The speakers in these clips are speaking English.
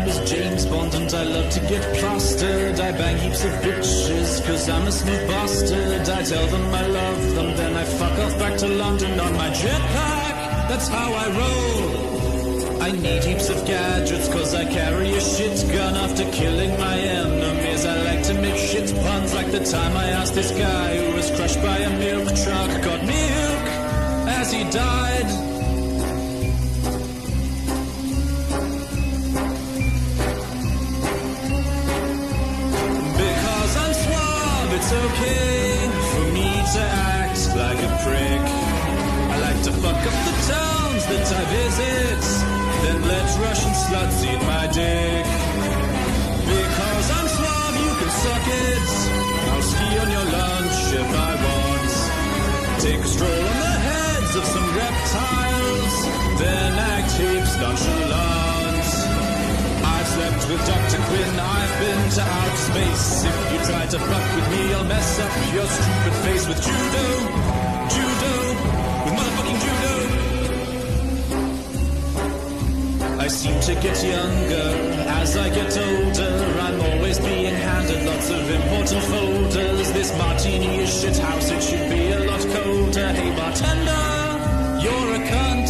is James Bond and I love to get plastered. I bang heaps of bitches cause I'm a smooth bastard. I tell them I love them, then I fuck off back to London on my jetpack. That's how I roll. I need heaps of gadgets cause I carry a shit gun. After killing my enemies I like to make shit puns, like the time I asked this guy who was crushed by a milk truck, got milk as he died. It's okay for me to act like a prick. I like to fuck up the towns that I visit, then let Russian sluts eat my dick. Because I'm suave, you can suck it. I'll ski on your lunch if I want. Take a stroll on the heads of some reptiles, then act heaps nonchalant. I've slept with Dr. Quinn, I've been to outer space. If you try to fuck with me, I'll mess up your stupid face with judo, with motherfucking judo. I seem to get younger as I get older. I'm always being handed lots of important folders. This martini is shit house, it should be a lot colder. Hey bartender, you're a cunt.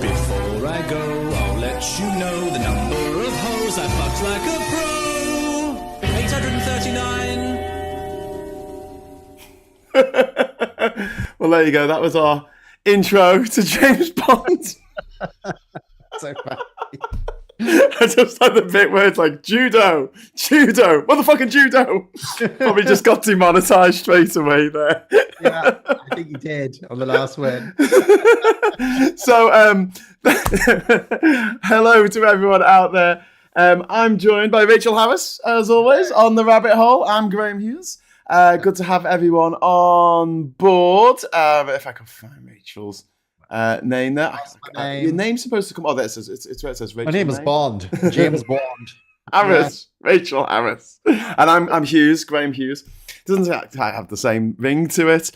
Before I go, I'll let you know the number of hoes I fucked like a pro. 839. Well, there you go. That was our intro to James Bond. So funny. I just like the bit where it's like judo, motherfucking judo. Probably just got demonetized straight away there. Yeah, I think you did on the last one. So, hello to everyone out there. I'm joined by Rachel Harris, as always, on the rabbit hole. I'm Graham Hughes. Good to have everyone on board. If I can find Rachel's name there. Your name's supposed to come. Oh, there it says. It's where it says Rachel. My name is Bond. James Bond. Harris. Yeah. Rachel Harris. And I'm Hughes, Graham Hughes. Doesn't have the same ring to it.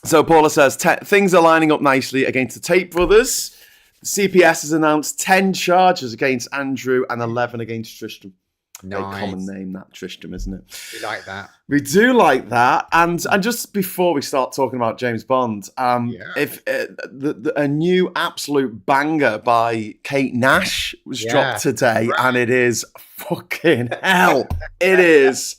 So Paula says, things are lining up nicely against the Tate brothers. CPS has announced 10 charges against Andrew and 11 against Tristram. Nice. Very common name, that Tristram, isn't it? We like that. We do like that. And just before we start talking about James Bond, if a new absolute banger by Kate Nash was dropped today, and it is fucking hell. It is.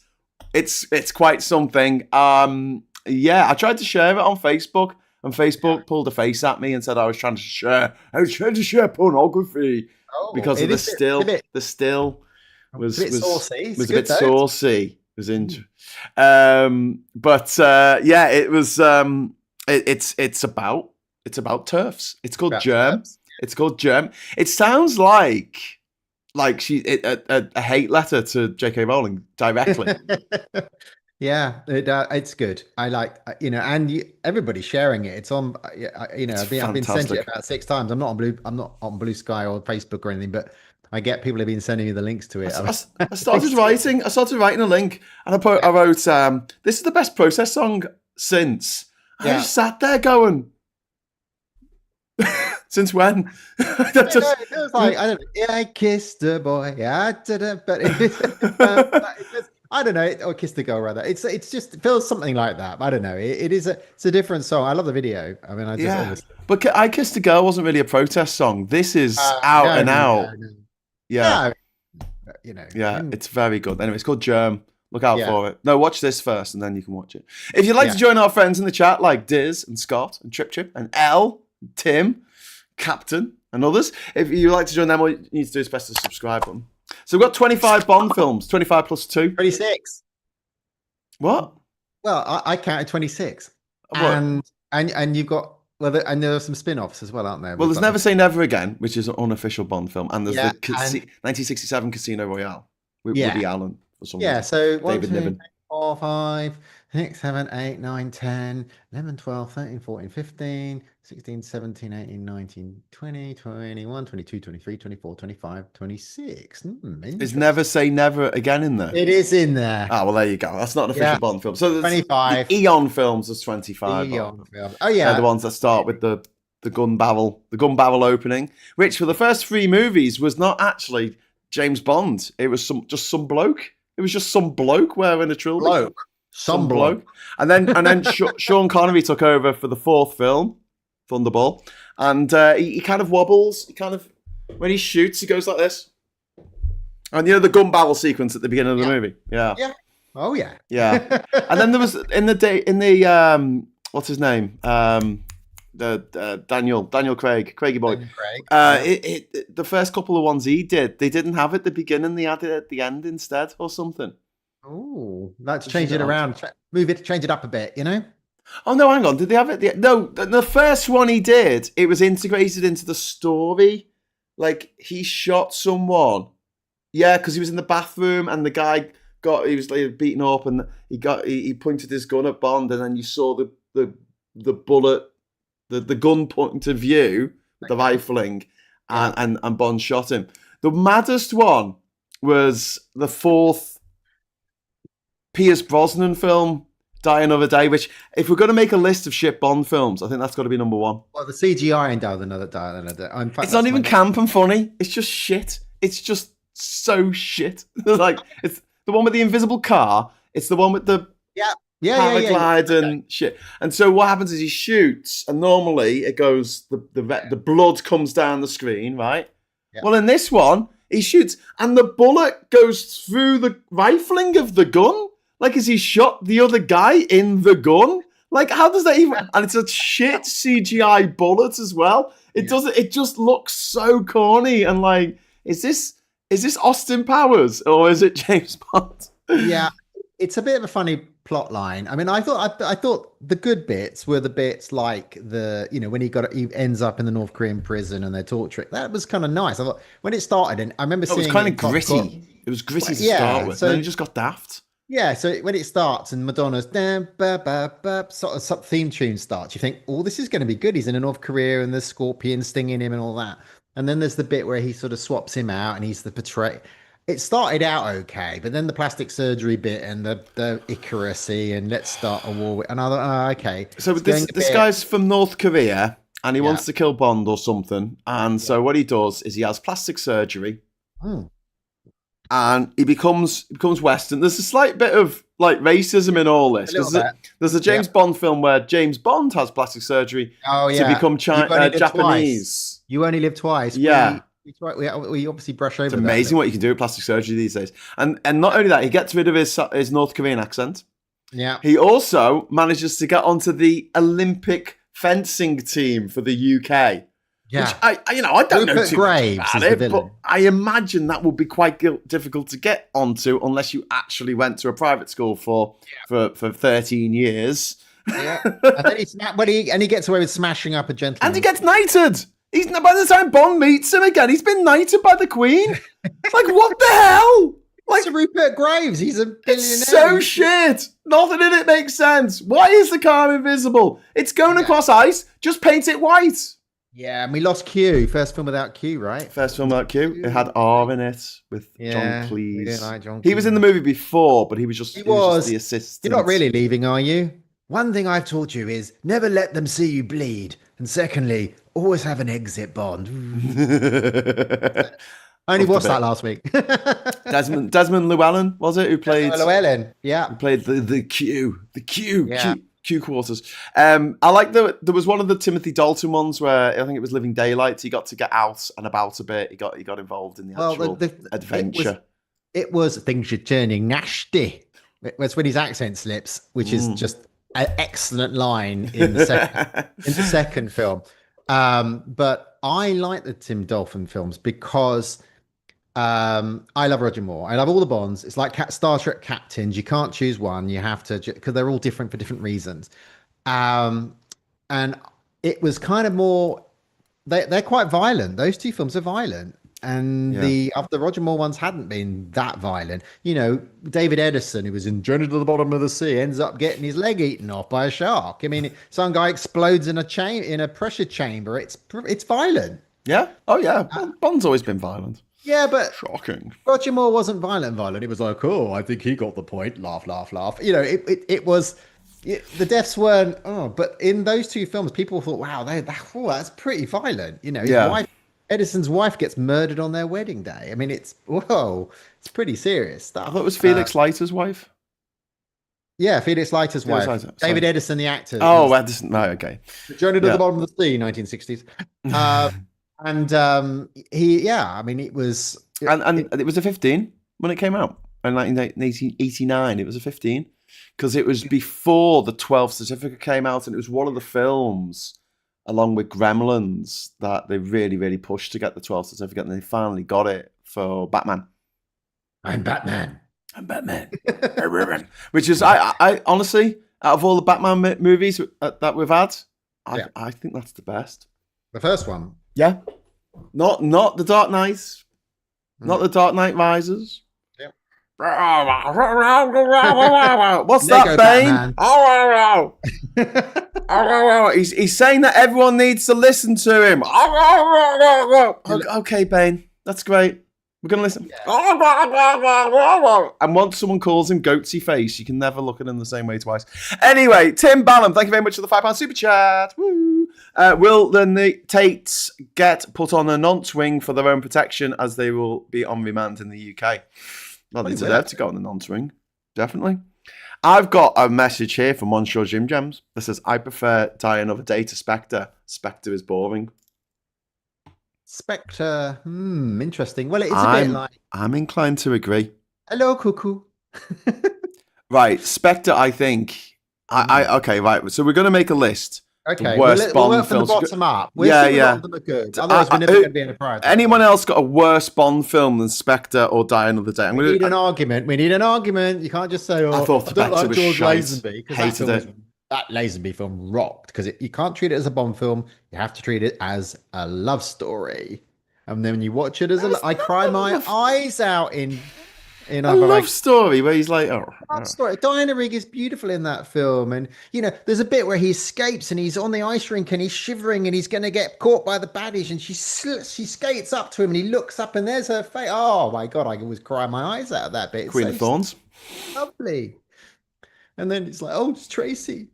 It's quite something. I tried to share it on Facebook, and Facebook pulled a face at me and said I was trying to share pornography because of the still. The still was a bit saucy. Was a bit saucy. Was in, it was. It's about turfs. It's called Germ. It's called Germ. It sounds like a hate letter to J.K. Rowling directly. Yeah, it's good. I like, and everybody's sharing it. It's on, I've been sent it about 6 times. I'm not on Blue Sky or Facebook or anything, but I get people have been sending me the links to it. I started writing a link, and I wrote, "This is the best Process song since." I just sat there going, "Since when?" It was like, I don't know. I kissed a boy. I didn't, but I don't know, or Kiss the Girl rather. It feels something like that. I don't know. It's a different song. I love the video. I mean, but I Kissed a Girl wasn't really a protest song. This is out and out. No. Yeah. It's very good. Anyway, it's called Germ. Look out for it. No, watch this first, and then you can watch it. If you'd like to join our friends in the chat, like Diz and Scott and Trip and Elle, and Tim, Captain, and others, if you'd like to join them, all you need to do is press the subscribe button. So we've got 25 Bond films, 25 plus 2. 26. What? Well, I counted 26. And you've got, and there are some spin-offs as well, aren't there? Well, there's Never Say Never Again, which is an unofficial Bond film. And there's the 1967 Casino Royale with Woody Allen. For some reason. So David Niven. 4, 5, 6, 7, 8, 9, 10, 11, 12, 13, 14, 15, 16, 17, 18, 19, 20, 21, 22, 23, 24, 25, 26. Is Never Say Never Again in there? It is in there. Ah, well, there you go. That's not an official Bond film. So 25. The Eon films, there's 25. Eon films. Oh, yeah. They're the ones that start with the gun barrel opening, which for the first 3 movies was not actually James Bond. It was just some bloke. It was just some bloke wearing a trilby. Some bloke. And then Sean Connery took over for the 4th film, Thunderball, and he kind of wobbles. He kind of, when he shoots, he goes like this. And the gun barrel sequence at the beginning of the movie. Yeah. Yeah. Oh yeah. Yeah. And then there was in the what's his name? Daniel Craig, Craigie boy. The first couple of ones he did, they didn't have it at the beginning, they had it at the end instead or something. Oh, let's change it around. Change it up a bit, Oh no, hang on. Did they have it? No, the first one he did, it was integrated into the story. Like he shot someone. Yeah, because he was in the bathroom and the guy he was like beaten up and he pointed his gun at Bond and then you saw the bullet, the gun point of view, the rifling, and Bond shot him. The maddest one was the 4th Pierce Brosnan film, Die Another Day, which, if we're going to make a list of shit Bond films, I think that's got to be number 1. Well, the CGI in Die Another Day. In fact, it's not even camp and funny. It's just shit. It's just so shit. Like, it's the one with the invisible car. It's the one with the paraglide and shit. And so what happens is he shoots, and normally it goes, the blood comes down the screen, right? Yeah. Well, in this one, he shoots, and the bullet goes through the rifling of the gun. Like, as he shot the other guy in the gun? Like, how does that even... And it's a shit CGI bullet as well. It just looks so corny. And like, is this Austin Powers or is it James Bond? Yeah, it's a bit of a funny plot line. I mean, I thought the good bits were the bits like when he ends up in the North Korean prison and they're torturing. That was kind of nice. I thought when it started, and I remember seeing it was kind of gritty. It was gritty to start with. So, and then it just got daft. Yeah, so when it starts and Madonna's sort of theme tune starts, you think, oh, this is going to be good. He's in North Korea and there's scorpions stinging him and all that. And then there's the bit where he sort of swaps him out and he's the portray. It started out okay, but then the plastic surgery bit and the Icarus-y and let's start a war. And I thought, okay. So this guy's from North Korea and he wants to kill Bond or something. And so what he does is he has plastic surgery. And he becomes Western. There's a slight bit of like racism in all this. There's a James Bond film where James Bond has plastic surgery to become Japanese. You only live twice. Yeah. We obviously brush over. It's amazing what you can do with plastic surgery these days. And not only that, he gets rid of his North Korean accent. Yeah. He also manages to get onto the Olympic fencing team for the UK. Yeah. Which I don't know too much about it, but I imagine that would be quite difficult to get onto unless you actually went to a private school for 13 years. Yeah. And then he gets away with smashing up a gentleman. And he gets knighted. By the time Bond meets him again, he's been knighted by the Queen. Like, what the hell? Like, it's Rupert Graves. He's a billionaire. It's so shit. Nothing in it makes sense. Why is the car invisible? It's going across ice. Just paint it white. Yeah, and we lost Q. First film without Q, right? First film without Q. It had R in it with John Cleese. Like John Cleese. He was in the movie before, but he was just the assistant. You're not really leaving, are you? One thing I've taught you is never let them see you bleed. And secondly, always have an exit Bond. I only watched that last week. Desmond Llewellyn, was it? Who played Llewellyn, yeah. Who played the Q quarters. I like there was one of the Timothy Dalton ones where I think it was Living Daylights. He got to get out and about a bit. He got involved in the actual adventure. It was things are turning nasty. It's when his accent slips, which is just an excellent line in the second film. But I like the Tim Dolphin films because I love Roger Moore. I love all the Bonds. It's like Star Trek captains. You can't choose one. You have to, because they're all different for different reasons. And it was kind of more, they're quite violent. Those two films are violent. And the Roger Moore ones hadn't been that violent. You know, David Edison, who was in Journey to the Bottom of the Sea, ends up getting his leg eaten off by a shark. I mean, some guy explodes in a pressure chamber. It's violent. Yeah. Oh yeah. Bond's always been violent. Yeah, but shocking. Roger Moore wasn't violent. It was like, oh, I think he got the point. Laugh, laugh, laugh. You know, it was the deaths weren't. Oh, but in those two films, people thought, "Wow, that's pretty violent." You know, his wife, Edison's wife, gets murdered on their wedding day. I mean, it's pretty serious stuff. I thought it was Felix Leiter's wife. Yeah, Felix Leiter's wife. Leiter, David Edison, the actor. Oh, Edison. No, okay. Journey to the Bottom of the Sea, 1960s. And I mean, it was. It was a 15 when it came out in 1989. It was a 15 because it was before the 12th certificate came out, and it was one of the films, along with Gremlins, that they really, really pushed to get the 12th certificate, and they finally got it for Batman. I'm Batman. Which is, I honestly, out of all the Batman movies that we've had, I think that's the best. The first one. Yeah. Not the Dark Knight. Not the Dark Knight Rises. Yeah. What's that, Bane? He's saying that everyone needs to listen to him. Okay, Bane. That's great. We're going to listen. Yeah. And once someone calls him Goatsy Face, you can never look at him the same way twice. Anyway, Tim Ballum, thank you very much for the £5 super chat. Woo. Will the Tates get put on a non-swing for their own protection, as they will be on remand in the UK? Well, they deserve to go on the non-swing. Definitely. I've got a message here from Monsieur Jim Gems that says, I prefer Die Another Day to Spectre. Spectre is boring. Spectre, interesting. Well, it is a bit like... I'm inclined to agree. Hello, cuckoo. Right, Spectre, I think... Okay, right. So we're going to make a list. Okay, worst Bond we'll work from the films. bottom up. We'll see what of them are good. Otherwise, we're never going to be in a priority. Anyone else got a worse Bond film than Spectre or Die Another Day? We need an argument. We need an argument. You can't just say, I thought don't like was George shite. Lazenby. Hated it. That Lazenby film rocked, because you can't treat it as a Bond film. You have to treat it as a love story. And then when you watch it as I cry my eyes out in a love story where he's like, love story. Diana Rigg is beautiful in that film, and there's a bit where he escapes and he's on the ice rink and he's shivering and he's going to get caught by the baddies, and she skates up to him and he looks up and there's her face. Oh my god, I was crying my eyes out of that bit. Queen of Thorns, lovely. And then it's like, it's Tracy.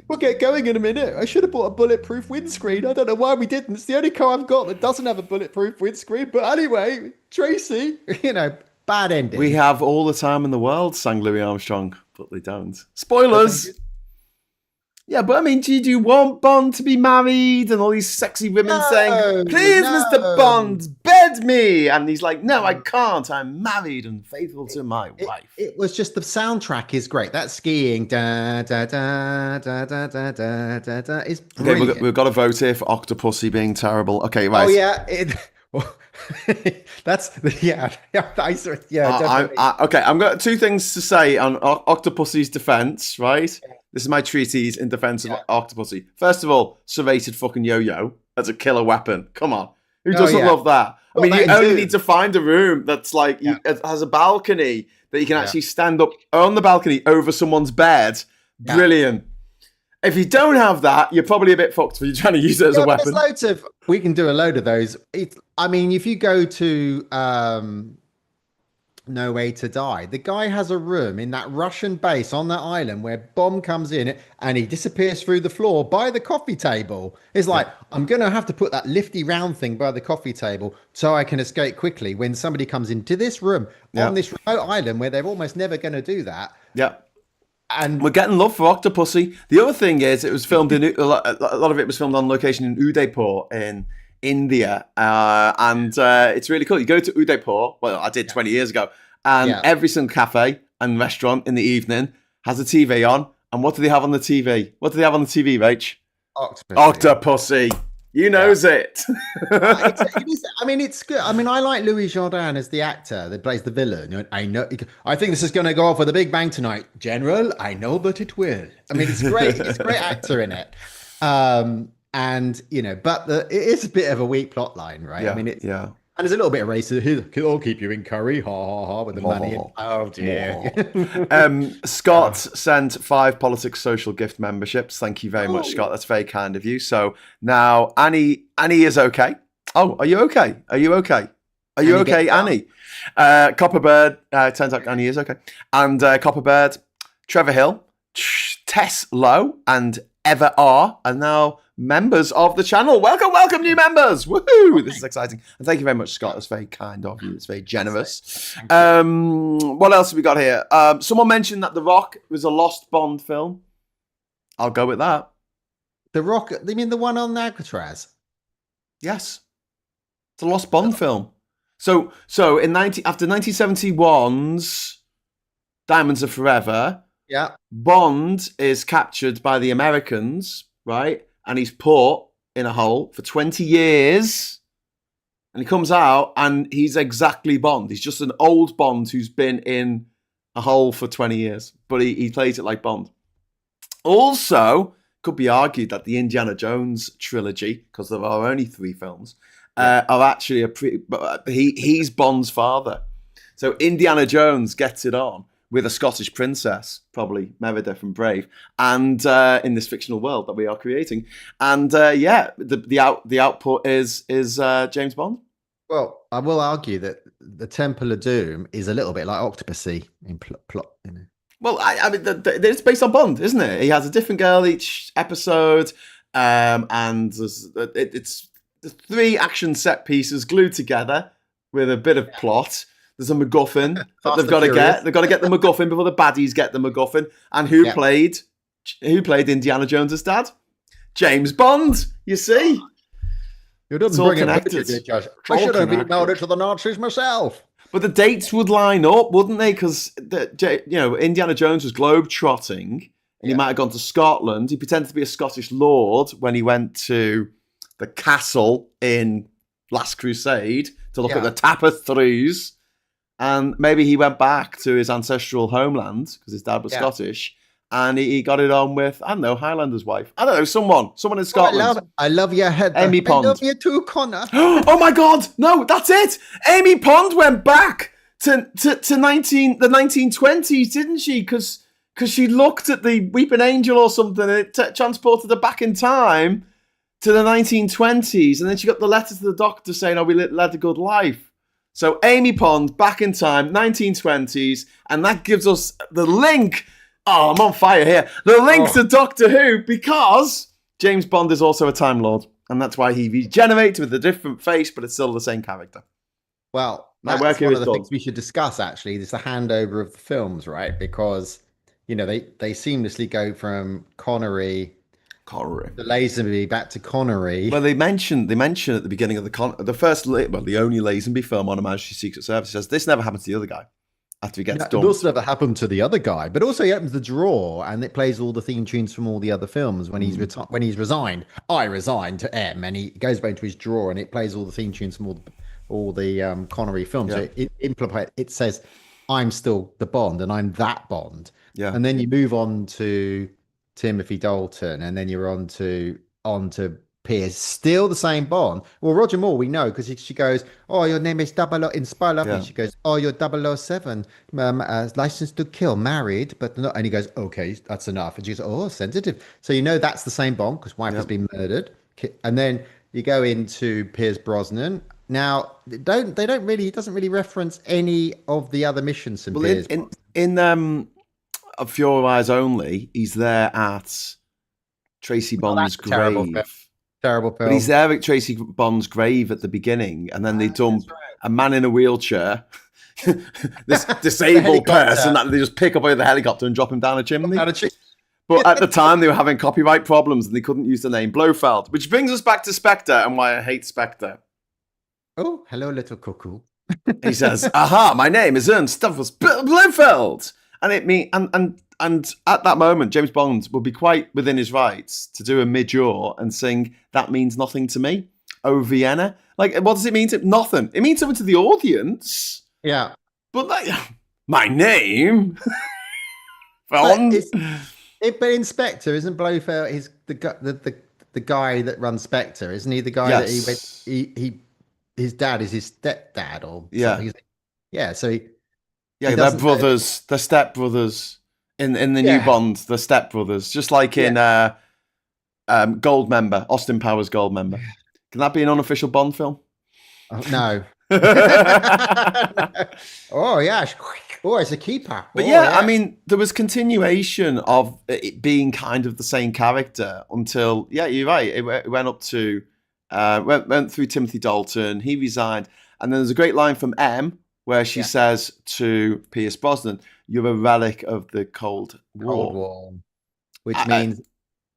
We'll get going in a minute. I should have bought a bulletproof windscreen. I don't know why we didn't. It's the only car I've got that doesn't have a bulletproof windscreen. But anyway, Tracy, bad ending. We have all the time in the world, sang Louis Armstrong, but they don't. Spoilers. Yeah, but I mean, do you want Bond to be married and all these sexy women saying, please, Mr. Bond, bed me? And he's like, no, I can't. I'm married and faithful to my wife. It was just the soundtrack is great. That skiing, da, da, da, da, da, da, da, da, da, is brilliant. Okay, we've got a vote here for Octopussy being terrible. Okay, right. Oh, yeah. That's definitely. Okay, I've got two things to say on Octopussy's defense, right? Yeah. This is my treatise in defense of Octopussy. First of all, serrated fucking yo-yo as a killer weapon. Come on. Who doesn't love that? I mean, you only need to find a room that's like, it has a balcony that you can actually stand up on the balcony over someone's bed. Yeah. Brilliant. If you don't have that, you're probably a bit fucked when you're trying to use it as a weapon. We can do a load of those. If you go to No Way to Die, the guy has a room in that Russian base on that island where bomb comes in and he disappears through the floor by the coffee table. It's like, I'm going to have to put that lifty round thing by the coffee table so I can escape quickly when somebody comes into this room on this remote island where they're almost never going to do that. Yeah. And we're getting love for Octopussy. The other thing is, it was filmed in a lot of it was filmed on location in Udaipur in India, and it's really cool. You go to Udaipur. Well, I did 20 years ago, and every single cafe and restaurant in the evening has a TV on. And what do they have on the TV? What do they have on the TV, Rach? Octopussy. You knows it. It's good. I mean, I like Louis Jourdan as the actor that plays the villain. I think this is going to go off with a big bang tonight, General. I know, but it will. I mean, it's great. It's a great actor in it. But it is a bit of a weak plot line, right? Yeah, I mean, and there's a little bit of racism. I'll keep you in curry, ha ha ha, with the money. Oh dear. Scott sent 5 Politics Social gift memberships. Thank you very much, Scott. That's very kind of you. So now Annie is okay. Oh, are you okay? Are you okay? Are you okay, Annie? Copperbird, turns out Annie is okay. And Copperbird, Trevor Hill, Tess Lowe and Eva R are now members of the channel. Welcome, new members! Woohoo! This is exciting. And thank you very much, Scott. That's very kind of you. It's very generous. What else have we got here? Someone mentioned that The Rock was a lost Bond film. I'll go with that. The Rock, you mean the one on Alcatraz? Yes. It's a lost Bond film. So after 1971's Diamonds Are Forever, yeah, Bond is captured by the Americans, right? And he's put in a hole for 20 years. And he comes out and he's exactly Bond. He's just an old Bond who's been in a hole for 20 years. But he plays it like Bond. Also, could be argued that the Indiana Jones trilogy, because there are only 3 films, are actually he's Bond's father. So Indiana Jones gets it on with a Scottish princess, probably Merida from Brave, and in this fictional world that we are creating. And the output is James Bond. Well, I will argue that the Temple of Doom is a little bit like Octopussy in plot, you know. Well, I mean, it's based on Bond, isn't it? He has a different girl each episode, and it's 3 action set pieces glued together with a bit of plot. There's a MacGuffin that they've got to get. They've got to get the MacGuffin before the baddies get the MacGuffin. And who played Indiana Jones' dad? James Bond. You see, You didn't bring it, Josh. I should have emailed it to the Nazis myself. But the dates would line up, wouldn't they? Because Indiana Jones was globe-trotting, and he might have gone to Scotland. He pretended to be a Scottish lord when he went to the castle in Last Crusade to look at the tapestries. And maybe he went back to his ancestral homeland because his dad was Scottish, and he got it on with, I don't know, Highlander's wife. I don't know, someone in Scotland. I love your head. Amy Pond. I love you too, Connor. Oh my God! No, that's it. Amy Pond went back to the 1920s, didn't she? Because she looked at the Weeping Angel or something, and it transported her back in time to the 1920s, and then she got the letter to the doctor saying, "Oh, we led a good life." So Amy Pond, back in time, 1920s, and that gives us the link. Oh, I'm on fire here. The link to Doctor Who, because James Bond is also a Time Lord, and that's why he regenerates with a different face, but it's still the same character. Well, that's one of the things we should discuss, actually, is the handover of the films, right? Because, they seamlessly go from Connery, the Lazenby back to Connery. Well, they mention at the beginning of the only Lazenby film on Her Majesty's Secret Service says this never happened to the other guy after he gets dumped. It also never happened to the other guy, but also he opens the drawer and it plays all the theme tunes from all the other films when he's resigned. I resigned to M, and he goes back into his drawer and it plays all the theme tunes from all the Connery films. So it says I'm still the Bond and I'm that Bond. Yeah, and then you move on to Timothy Dalton, and then you're on to Pierce, still the same Bond. Well, Roger Moore, we know, because she goes, "Oh, your name is 00 in Spy Love," and she goes, "Oh, you're 007, licensed to kill, married, but not." And he goes, "Okay, that's enough." And she goes, "Oh, sensitive." So that's the same Bond because wife has been murdered. And then you go into Pierce Brosnan. Now, he doesn't really reference any of the other missions from Pierce. In Of Your Eyes Only, he's there at Tracy Bond's grave. Terrible film. But he's there at Tracy Bond's grave at the beginning, and then they dump a man in a wheelchair, this disabled person that they just pick up out of the helicopter and drop him down a chimney. But at the time, they were having copyright problems, and they couldn't use the name Blofeld, which brings us back to Spectre and why I hate Spectre. Oh, hello, little cuckoo. He says, "Aha, my name is Ernst Stavros Blofeld." And at that moment, James Bond will be quite within his rights to do a mid-yaw and sing "That Means Nothing to Me." Oh, Vienna. Like, what does it mean to nothing? It means something to the audience. Yeah. But my name. Bond. But in Spectre, isn't Blofeld the guy that runs Spectre? Isn't he the guy that his dad is his stepdad or something? Yeah. So they're brothers. They're stepbrothers. In the new Bond, the stepbrothers, just like in Goldmember, Austin Powers Goldmember. Can that be an unofficial Bond film? No. Oh yeah. Oh, it's a keeper. But yeah, I mean, there was continuation of it being kind of the same character until, yeah, you're right. It went up to, went through Timothy Dalton. He resigned. And then there's a great line from M where she says to Pierce Brosnan, "You're a relic of the Cold War." Cold War. Which means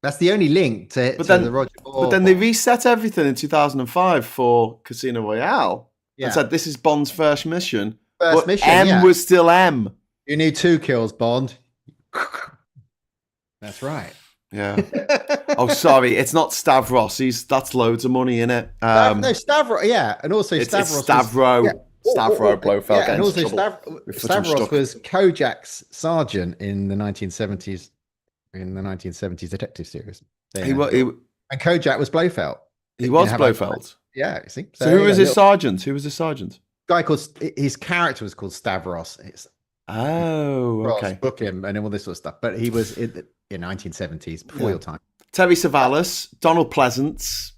that's the only link to the Roger Moore. But then they reset everything in 2005 for Casino Royale and said, this is Bond's first mission. M was still M. You need 2 kills, Bond. That's right. Yeah. Oh, sorry. It's not Stavros. That's loads of money in it. No, Stavros. Yeah. And also Stavros. Stavro Blofeld. And also Stavros was Kojak's sergeant in the 1970s. In the 1970s detective series. And Kojak was Blofeld. He was Blofeld. Yeah, you see. So who was his sergeant? Who was his sergeant? Guy called, his character was called Stavros. Okay. Book him and all this sort of stuff. But he was in 1970s, before your time. Terry Savalas, Donald Pleasance.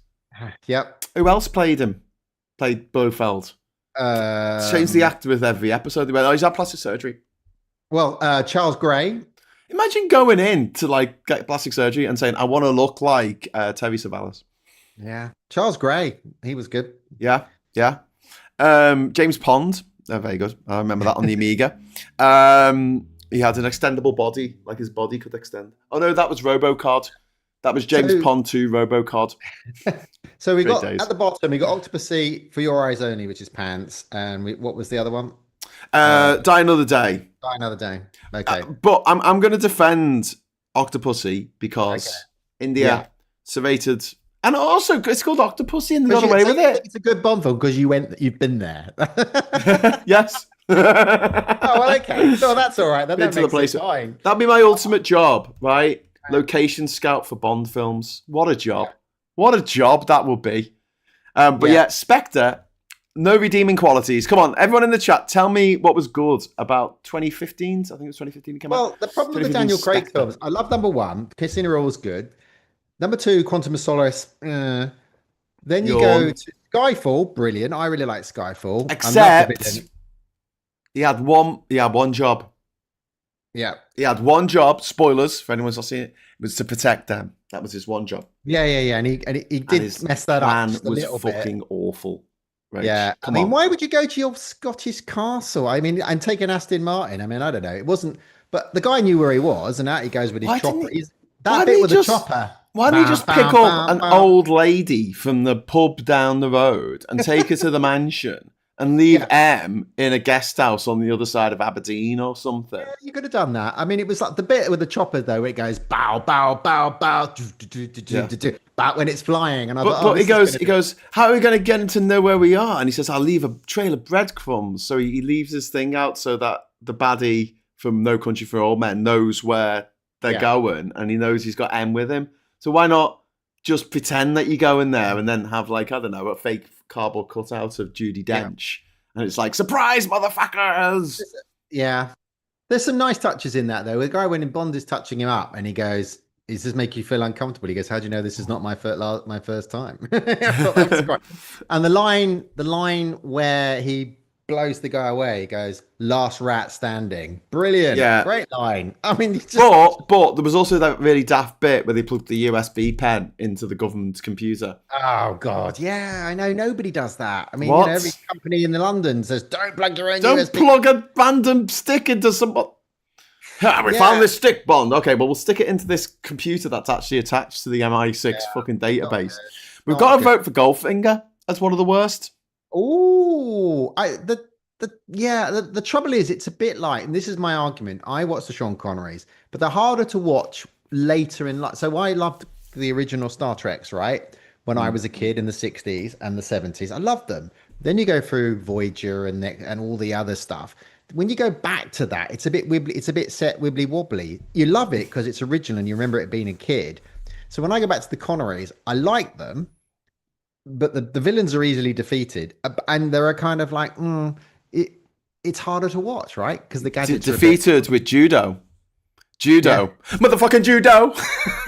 Yep. Who else played him? Played Blofeld. Changed the actor with every episode. They went, he's had plastic surgery. Well, Charles Gray. Imagine going in to like get plastic surgery and saying, I want to look like Terry Savalas. Yeah. Charles Gray. He was good. Yeah. James Pond. Oh, very good. I remember that on the Amiga. He had an extendable body, like his body could extend. Oh no, that was RoboCod. That was James Pond 2 RoboCod. So we got at the bottom, we got Octopussy, For Your Eyes Only, which is Pants. And what was the other one? Die Another Day. Die Another Day. Okay. But I'm going to defend Octopussy because India, serrated. And also, it's called Octopussy and they got away with it. It's a good Bond film because you've been there. Yes. Oh, well, okay. So that's all right. That makes it fine. That'd be my ultimate job, right? Location scout for Bond films. What a job. What a job that would be. But yeah, Spectre, no redeeming qualities. Come on, everyone in the chat, tell me what was good about 2015. I think it was 2015 it came out. Well, the problem with the Daniel Craig films, I love number 1, Casino Royale was good. Number 2, Quantum of Solace. Then you go to Skyfall, brilliant. I really like Skyfall. Except he had one job. Yeah. He had one job. Spoilers for anyone who's not seen it. It was to protect them. That was his one job. Yeah. And he did mess that up. Plan was fucking awful. Right? Yeah. Why would you go to your Scottish castle? I mean, and take an Aston Martin. I mean, I don't know. It wasn't. But the guy knew where he was, and out he goes with his chopper. That bit with the chopper. Why don't you just pick up an old lady from the pub down the road and take her to the mansion and leave M in a guest house on the other side of Aberdeen or something? Yeah, you could have done that. I mean, it was like the bit with the chopper, though, where it goes bow, bow, bow, bow, bow when it's flying. And he goes, how are we going to get him to know where we are? And he says, I'll leave a trail of breadcrumbs. So he leaves his thing out so that the baddie from No Country for Old Men knows where they're going, and he knows he's got M with him. So why not just pretend that you go in there and then have, like, I don't know, a fake cardboard cutout of Judi Dench, and it's like, surprise, motherfuckers! Yeah. There's some nice touches in that, though. The guy, when Bond is touching him up, and he goes, does this make you feel uncomfortable? He goes, how do you know this is not my first time? I thought that was great. And the line where he blows the guy away, he goes, last rat standing. Brilliant. Yeah. Great line. I mean, but there was also that really daft bit where they plugged the USB pen into the government computer. Oh, God. Yeah, I know. Nobody does that. I mean, every company in London says, don't plug your own USB. Don't plug a random stick into someone. We found this stick, Bond. Okay, well, we'll stick it into this computer that's actually attached to the MI6 fucking database. We've got to vote for Goldfinger as one of the worst. Oh, the trouble is, it's a bit like, and this is my argument. I watched the Sean Connerys, but they're harder to watch later in life. So I loved the original Star Treks, right? When I was a kid in the 60s and the 70s, I loved them. Then you go through Voyager and all the other stuff. When you go back to that, it's a bit wibbly, it's a bit set wibbly wobbly. You love it because it's original and you remember it being a kid. So when I go back to the Connerys, I like them. But the villains are easily defeated, and they're kind of like, it's harder to watch, right? Because the gadgets defeated with judo, motherfucking judo.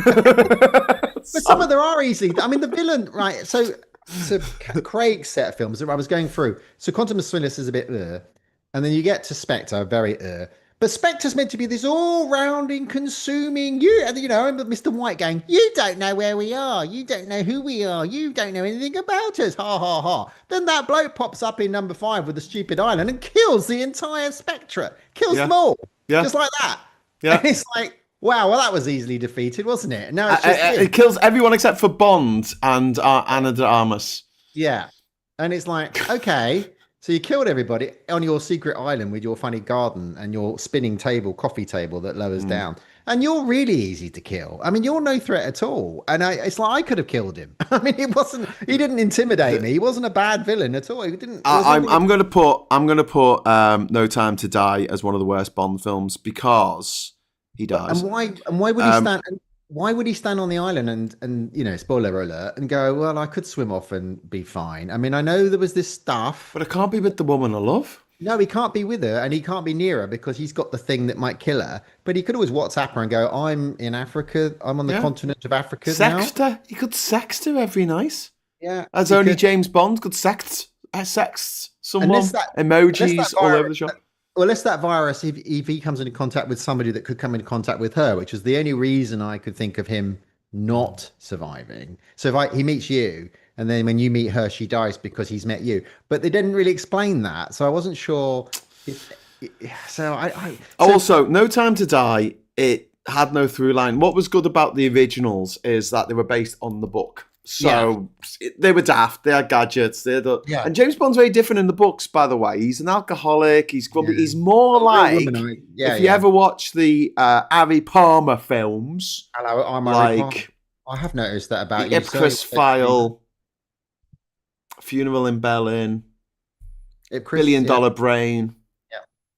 But some of them are easily. I mean, the villain, right? So So Craig's set of films that I was going through. So Quantum of Solace is a bit, and then you get to Spectre, very, but Spectre's meant to be this all-rounding, consuming. Mr. White going, you don't know where we are. You don't know who we are. You don't know anything about us. Ha ha ha. Then that bloke pops up in number 5 with the stupid island and kills the entire Spectre. Kills them all. Yeah. Just like that. Yeah. And it's like, wow, well, that was easily defeated, wasn't it? No, it's just it kills everyone except for Bond and Ana de Armas. Yeah. And it's like, okay, so you killed everybody on your secret island with your funny garden and your spinning table, coffee table that lowers down. And you're really easy to kill. I mean, you're no threat at all. And it's like I could have killed him. I mean, he didn't intimidate me. He wasn't a bad villain at all. He didn't. I'm going to put No Time to Die as one of the worst Bond films because he dies. And why would he stand? Why would he stand on the island and spoiler alert, and go, well, I could swim off and be fine. I mean, I know there was this stuff. But I can't be with the woman I love. No, he can't be with her and he can't be near her because he's got the thing that might kill her. But he could always WhatsApp her and go, I'm in Africa. I'm on the continent of Africa now. Sext her. He could sext her every night. Yeah. As only James Bond could sext someone. Emojis all over the shop. Well, unless that virus, if he comes into contact with somebody that could come into contact with her, which is the only reason I could think of him not surviving. So if he meets you, and then when you meet her, she dies because he's met you. But they didn't really explain that, so I wasn't sure. Also, No Time to Die, it had no through line. What was good about the originals is that they were based on the book. So they were daft. They had gadgets. And James Bond's very different in the books, by the way. He's an alcoholic. He's grumpy. He's more like if you ever watch the Harry Palmer films. Hello, I'm Harry Palmer. I have noticed that about the you. Ipcress File, Funeral in Berlin, $1 Billion Brain.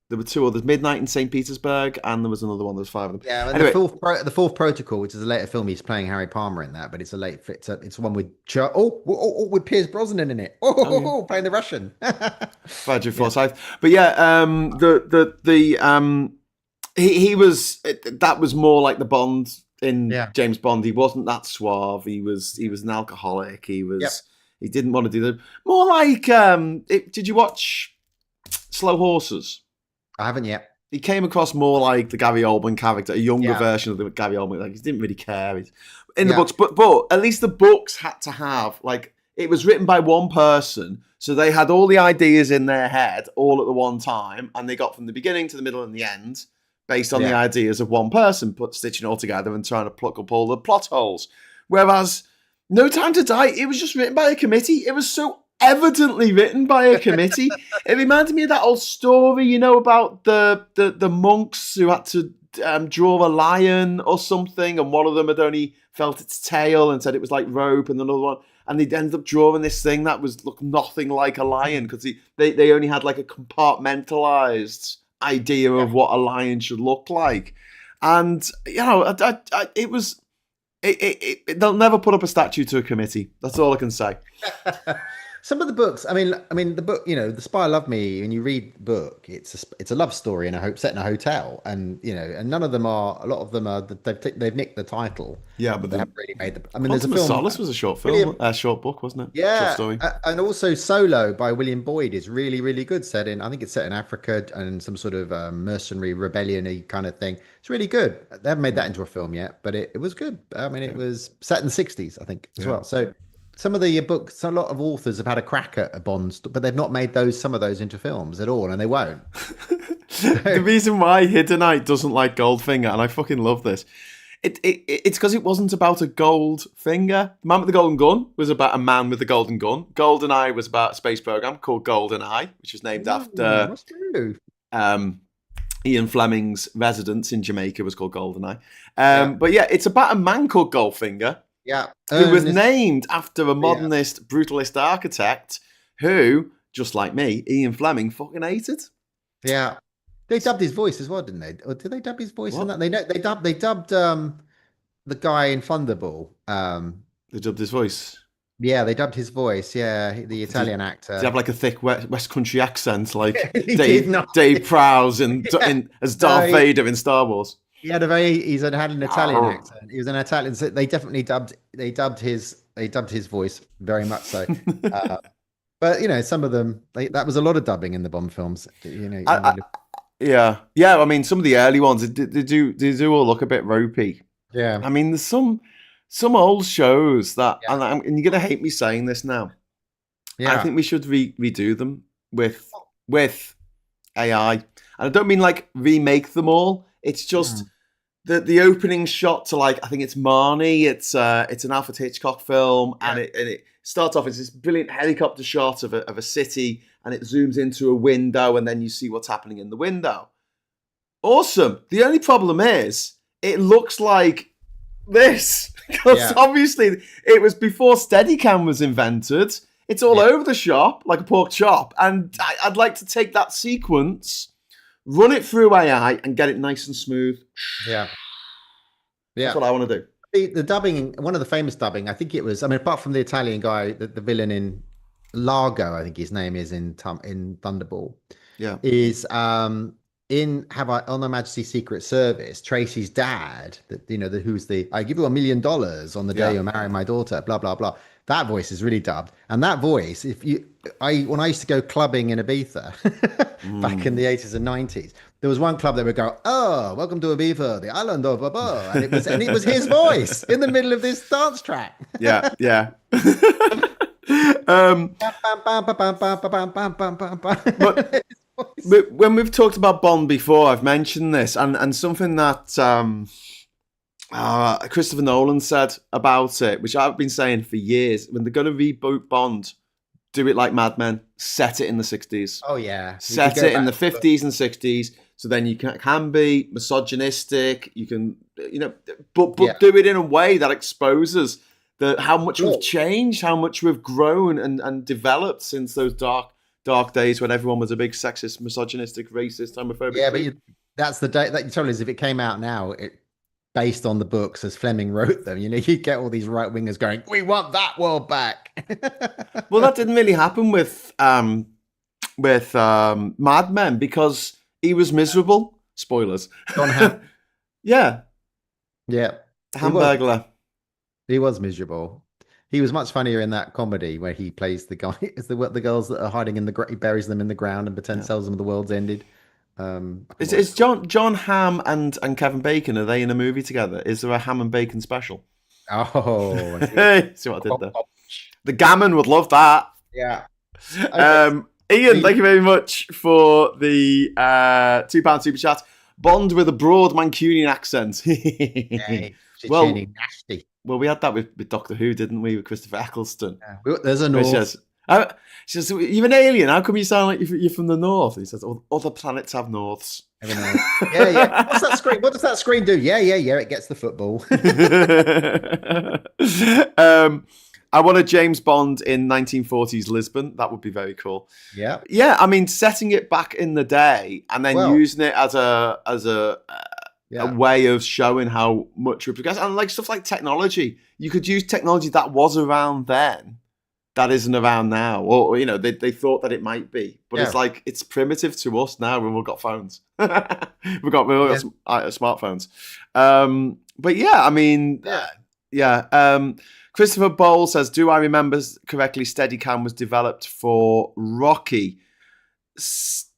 There were 2 others, Midnight in St. Petersburg, and there was another one. There was 5 of them. Yeah, and anyway, the fourth Protocol, which is a later film, he's playing Harry Palmer in that, but it's it's one with with Pierce Brosnan in it. Playing the Russian. Roger Forsyth. But yeah, he was that was more like the Bond in James Bond. He wasn't that suave. He was an alcoholic. He didn't want to do the more like. Did you watch Slow Horses? I haven't yet. He came across more like the Gary Oldman character, a younger version of the Gary Oldman. Like he didn't really care in the books, but at least the books had to have it was written by one person, so they had all the ideas in their head all at the one time, and they got from the beginning to the middle and the end based on the ideas of one person, stitching it all together and trying to pluck up all the plot holes. Whereas No Time to Die, it was just written by a committee. It was so evidently written by a committee. It reminded me of that old story, about the monks who had to draw a lion or something, and one of them had only felt its tail and said it was like rope, and another one, and they ended up drawing this thing that looked nothing like a lion because they only had like a compartmentalized idea of what a lion should look like, and it was. They'll never put up a statue to a committee. That's all I can say. Some of the books, I mean, the book, The Spy Loved Me. When you read the book, it's a love story set in a hotel, and and none of them are. A lot of them are. They've nicked the title. Yeah, but they haven't really made the. I mean, Quantum there's a film. Solace was a short film, short book, wasn't it? Yeah, short story. And also Solo by William Boyd is really, really good. I think it's set in Africa and some sort of mercenary rebellion-y kind of thing. It's really good. They haven't made that into a film yet, but it was good. I mean, it was set in the 60s, I think, as well. So. Some of the books, a lot of authors have had a crack at Bond, but they've not made some of those into films at all, and they won't. The reason why Hidden Eye doesn't like Goldfinger, and I fucking love this, it's because it wasn't about a gold finger. The Man with the Golden Gun was about a man with the golden gun. GoldenEye was about a space program called GoldenEye, which was named after Ian Fleming's residence in Jamaica was called GoldenEye. But yeah, it's about a man called Goldfinger. Yeah, who was named after a modernist, brutalist architect who, just like me, Ian Fleming fucking hated. Yeah, they dubbed his voice as well, didn't they? Or did they dub his voice in that? They dubbed the guy in Thunderball. They dubbed his voice. Yeah, they dubbed his voice. Yeah, the Italian actor. Did he have like a thick West Country accent, like Dave Prowse as Darth Vader in Star Wars? He's had an Italian accent. He was an Italian. So they definitely dubbed his voice very much so. But some of them, that was a lot of dubbing in the Bond films. Yeah. I mean, some of the early ones, they do all look a bit ropey. Yeah. I mean, there's some old shows that, and you're gonna hate me saying this now. Yeah. I think we should redo them with AI, and I don't mean like remake them all. It's just the opening shot to, like, I think it's Marnie. It's an Alfred Hitchcock film, and it starts off as this brilliant helicopter shot of a city, and it zooms into a window, and then you see what's happening in the window. Awesome. The only problem is it looks like this, because obviously it was before Steadicam was invented. It's all over the shop like a pork chop, and I'd like to take that sequence, run it through AI, and get it nice and smooth. Yeah. That's what I want to do. The dubbing, one of the famous dubbing, I think it was, I mean, apart from the Italian guy, the villain in Largo, I think his name is in Thunderball. Yeah. Is in On Her Majesty's Secret Service, Tracy's dad, who's I give you $1 million on the day you're marrying my daughter, blah blah blah. That voice is really dubbed, and that voice, when I used to go clubbing in Ibiza back in the 80s and 90s, there was one club that would go, "Oh, welcome to Ibiza, the island of Baba," and it was his voice in the middle of this dance track. Yeah. But when we've talked about Bond before, I've mentioned this, and something that Christopher Nolan said about it, which I've been saying for years: when they're going to reboot Bond, do it like Mad Men, set it in the 60s. Oh yeah, set it in the 50s and 60s, so then you can be misogynistic. You can, but do it in a way that exposes how much we've changed, how much we've grown and developed since those dark days when everyone was a big sexist, misogynistic, racist, homophobic. Yeah, but that's the day that you told us. If it came out now, based on the books as Fleming wrote them, you'd get all these right wingers going, "We want that world back." Well, that didn't really happen with Mad Men, because he was miserable. Spoilers. John Hamm. Yeah. Hamburglar. He was miserable. He was much funnier in that comedy where he plays the guy. It's the girls that are hiding in he buries them in the ground and tells them the world's ended. Is John Hamm and Kevin Bacon, are they in a movie together? Is there a Ham and Bacon special? Oh, see what I did there. The gammon would love that. Yeah. Okay. Ian, thank you very much for the £2 super chat. Bond with a broad Mancunian accent. Nasty. Well, we had that with Doctor Who, didn't we, with Christopher Eccleston? Yeah. There's a North. She says, "You're an alien. How come you sound like you're from the North?" He says, "Other planets have Norths." Yeah. What's that screen? What does that screen do? Yeah. It gets the football. I want a James Bond in 1940s Lisbon. That would be very cool. Yeah. I mean, setting it back in the day and then using it as a way of showing how much we progress, and like stuff like technology. You could use technology that was around then, that isn't around now, or they thought that it might be, but it's primitive to us now when we've got phones. we've got smartphones. But I mean, Christopher Bowl says, "Do I remember correctly? Steadicam was developed for Rocky."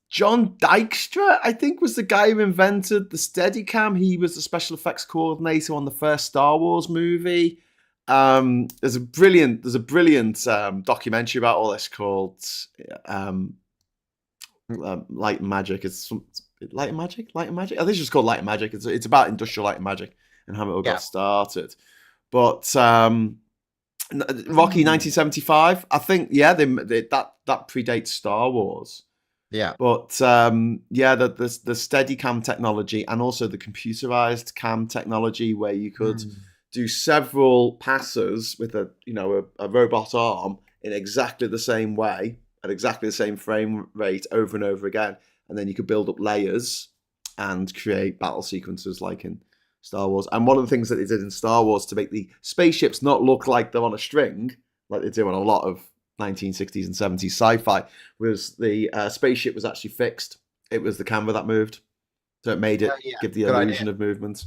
John Dykstra, I think, was the guy who invented the Steadicam. He was the special effects coordinator on the first Star Wars movie. There's a brilliant documentary about all this called Light and Magic. It's Light and Magic. I think it's just called Light and Magic. It's about industrial light and magic and how it all got started. But Rocky 1975, I think, that predates Star Wars. Yeah. But the Steadicam technology and also the computerized cam technology where you could do several passes with a robot arm in exactly the same way at exactly the same frame rate over and over again, and then you could build up layers and create battle sequences like in Star Wars. And one of the things that they did in Star Wars to make the spaceships not look like they're on a string, like they do in a lot of 1960s and 70s sci-fi, was the spaceship was actually fixed. It was the camera that moved. So it made it give the illusion of movement,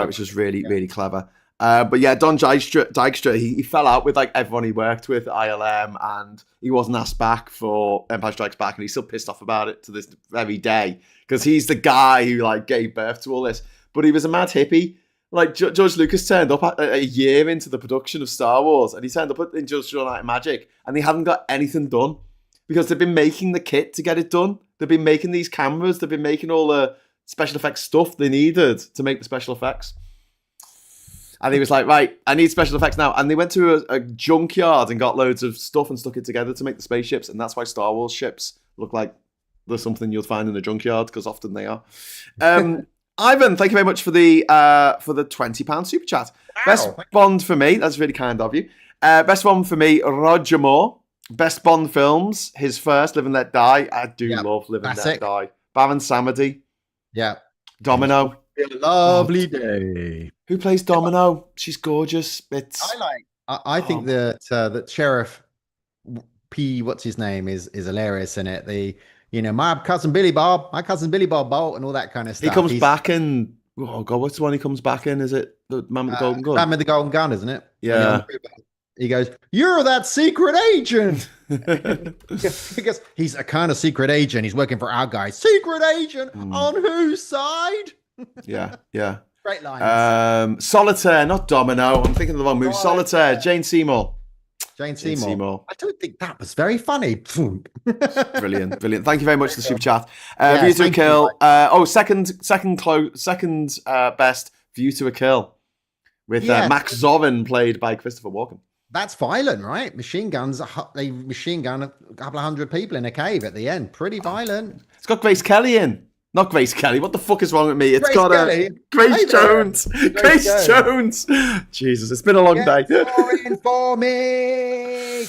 which was really, really clever. But yeah, Don Dykstra, he fell out with like everyone he worked with at ILM, and he wasn't asked back for Empire Strikes Back, and he's still pissed off about it to this very day, because he's the guy who like gave birth to all this. But he was a mad hippie. Like George Lucas turned up a year into the production of Star Wars, and he turned up in Industrial Light and Magic, and they hadn't got anything done because they've been making the kit to get it done. They've been making these cameras. They've been making all the special effects stuff they needed to make the special effects. And he was like, right, I need special effects now. And they went to a junkyard and got loads of stuff and stuck it together to make the spaceships. And that's why Star Wars ships look like there's something you'll find in a junkyard, because often they are. Ivan, thank you very much for the £20 super chat. Wow. Best Bond for me. That's really kind of you. Best one for me, Roger Moore. Best Bond films, his first, Live and Let Die. I do love Live and Let Die. Baron Samedi. Yeah. Domino. A lovely day. Who plays Domino? She's gorgeous. I think that Sheriff P, what's his name, is hilarious in it. My cousin Billy Bob Bolt, and all that kind of stuff. He comes back in. Oh God, what's the one he comes back in? Is it the Man with the Golden Gun? Man with the Golden Gun, isn't it? Yeah. He goes, "You're that secret agent." Because he's a kind of secret agent. He's working for our guy. Secret agent on whose side? Yeah. Great lines. Solitaire, not Domino. I'm thinking of the wrong movie. Solitaire. Jane Seymour. Jane Seymour. I don't think that was very funny. Brilliant. Thank you very much for the super chat. View to a Kill. Second best, View to a Kill, with Max Zorin played by Christopher Walken. That's violent, right? Machine guns. They machine gun a couple of hundred people in a cave at the end. Pretty violent. It's got Grace Kelly in. Not Grace Kelly. What the fuck is wrong with me? It's got Grace Jones. Grace Jones. Jesus, it's been a long day. For me.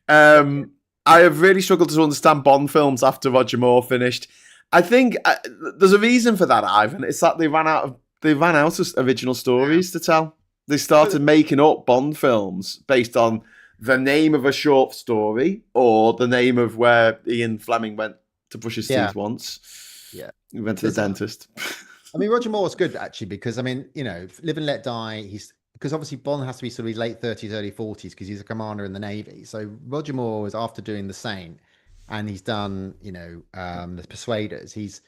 I have really struggled to understand Bond films after Roger Moore finished. I think there's a reason for that, Ivan. It's that they ran out of original stories to tell. They started making up Bond films based on the name of a short story or the name of where Ian Fleming went to brush his teeth once. Yeah. He went to the dentist. I mean, Roger Moore's good, actually, because, I mean, Live and Let Die, because obviously Bond has to be sort of his late 30s, early 40s, because he's a commander in the Navy. So Roger Moore was after doing The Saint, and he's done, The Persuaders. He's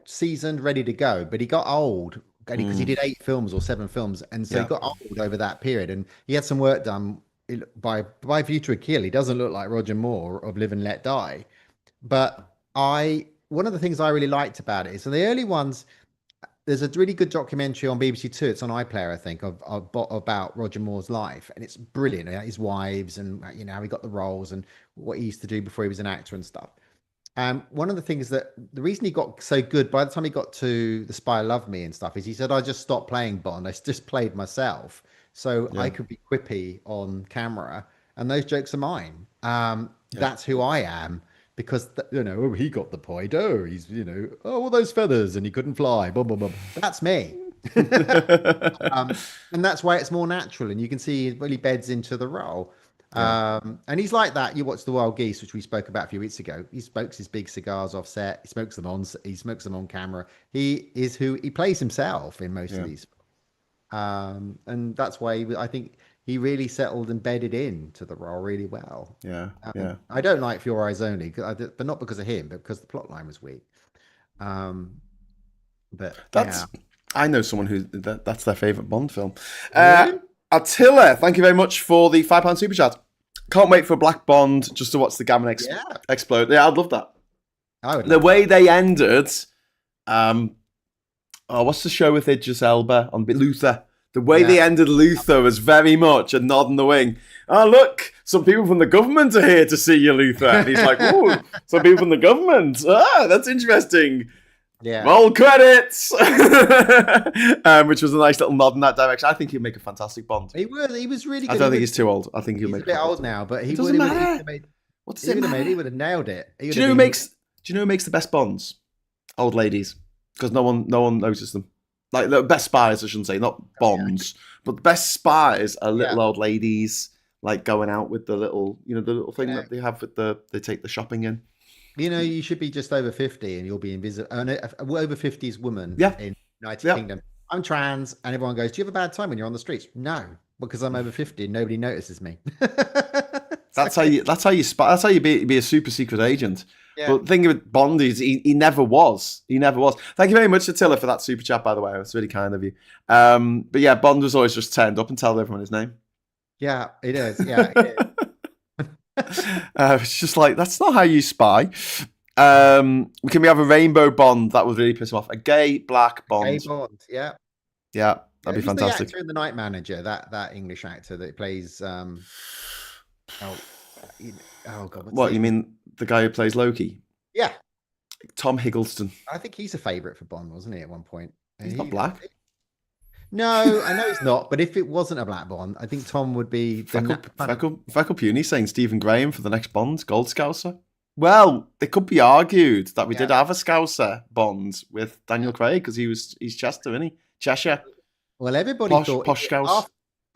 seasoned, ready to go, but he got old because he did 8 films or 7 films, and so he got old over that period, and he had some work done by View to a Kill. He doesn't look like Roger Moore of Live and Let Die, but one of the things I really liked about it is, so the early ones, there's a really good documentary on BBC Two. It's on iPlayer, I think, about Roger Moore's life, and it's brilliant. His wives, and how he got the roles, and what he used to do before he was an actor and stuff. One of the things that the reason he got so good by the time he got to The Spy Loved Me and stuff is he said, I just stopped playing Bond. I just played myself, so I could be quippy on camera, and those jokes are mine. That's who I am. Because, he got the point. Oh, he's, all those feathers and he couldn't fly. Blah, blah, blah. That's me. And that's why it's more natural. And you can see he really beds into the role. And he's like that. You watch The Wild Geese, which we spoke about a few weeks ago. He smokes his big cigars off set. He smokes them on camera. He is who he plays himself in most of these. And that's why I think he really settled and bedded into the role really well. I don't like For Your Eyes Only, but not because of him, but because the plot line was weak. But I know someone who that's their favourite Bond film. Really? Attila, thank you very much for the £5 super chat. Can't wait for Black Bond just to watch the Gammon explode. Yeah, I'd love that. The way they ended, what's the show with Idris Elba on Luther? The way they ended Luther was very much a nod in the wing. Oh, look, some people from the government are here to see you, Luther. And he's like, oh, some people from the government. That's interesting. Yeah. Roll credits. Which was a nice little nod in that direction. I think he'd make a fantastic Bond. He was really good. I don't think he's too old. I think he'll make a bit old now, but he doesn't matter. What does it matter? He would have nailed it. Do you know who makes the best Bonds? Old ladies. Because no one notices them. Like the best spies, I shouldn't say, not Bonds, but the best spies are little old ladies, like going out with the little, the little thing that they have with they take the shopping in. You should be just over 50 and you'll be invisible. Over 50s woman in United Kingdom. I'm trans, and everyone goes, "Do you have a bad time when you're on the streets?" No, because I'm over 50 and nobody notices me. That's how you spy. That's how you be a super secret agent. Yeah. But the thing with Bond is he never was. He never was. Thank you very much, Attila, for that super chat, by the way. It's really kind of you. But yeah, Bond was always just turned up and tell everyone his name. Yeah, it is. Yeah, it is. It's just like, that's not how you spy. Can we have a rainbow Bond? That would really piss him off. A gay black Bond. Gay Bond, yeah. Yeah, that'd be fantastic. The actor in The Night Manager, that English actor that plays God, what you mean, the guy who plays Loki? Yeah, Tom Hiddleston. I think he's a favourite for Bond, wasn't he, at one point? He's not black. No, I know he's not. But if it wasn't a black Bond, I think Tom would be Feckle Puny saying Stephen Graham for the next Bond, Gold Scouser. Well, it could be argued that we did have a Scouser Bond with Daniel Craig because he's Chester, isn't he? Cheshire. Well, everybody thought posh Scouse.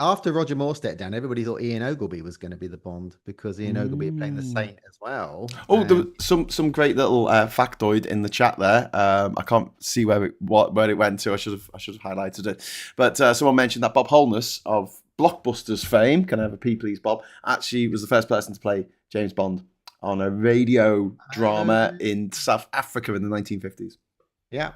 After Roger Moore stepped down, everybody thought Ian Ogilvy was going to be the Bond because Ian Ogilvy playing the Saint as well. Oh, there was some great little factoid in the chat there. I can't see where it went to. I should have highlighted it. But someone mentioned that Bob Holness of Blockbusters fame, can I have a pee please, Bob, actually was the first person to play James Bond on a radio drama in South Africa in the 1950s. Yeah.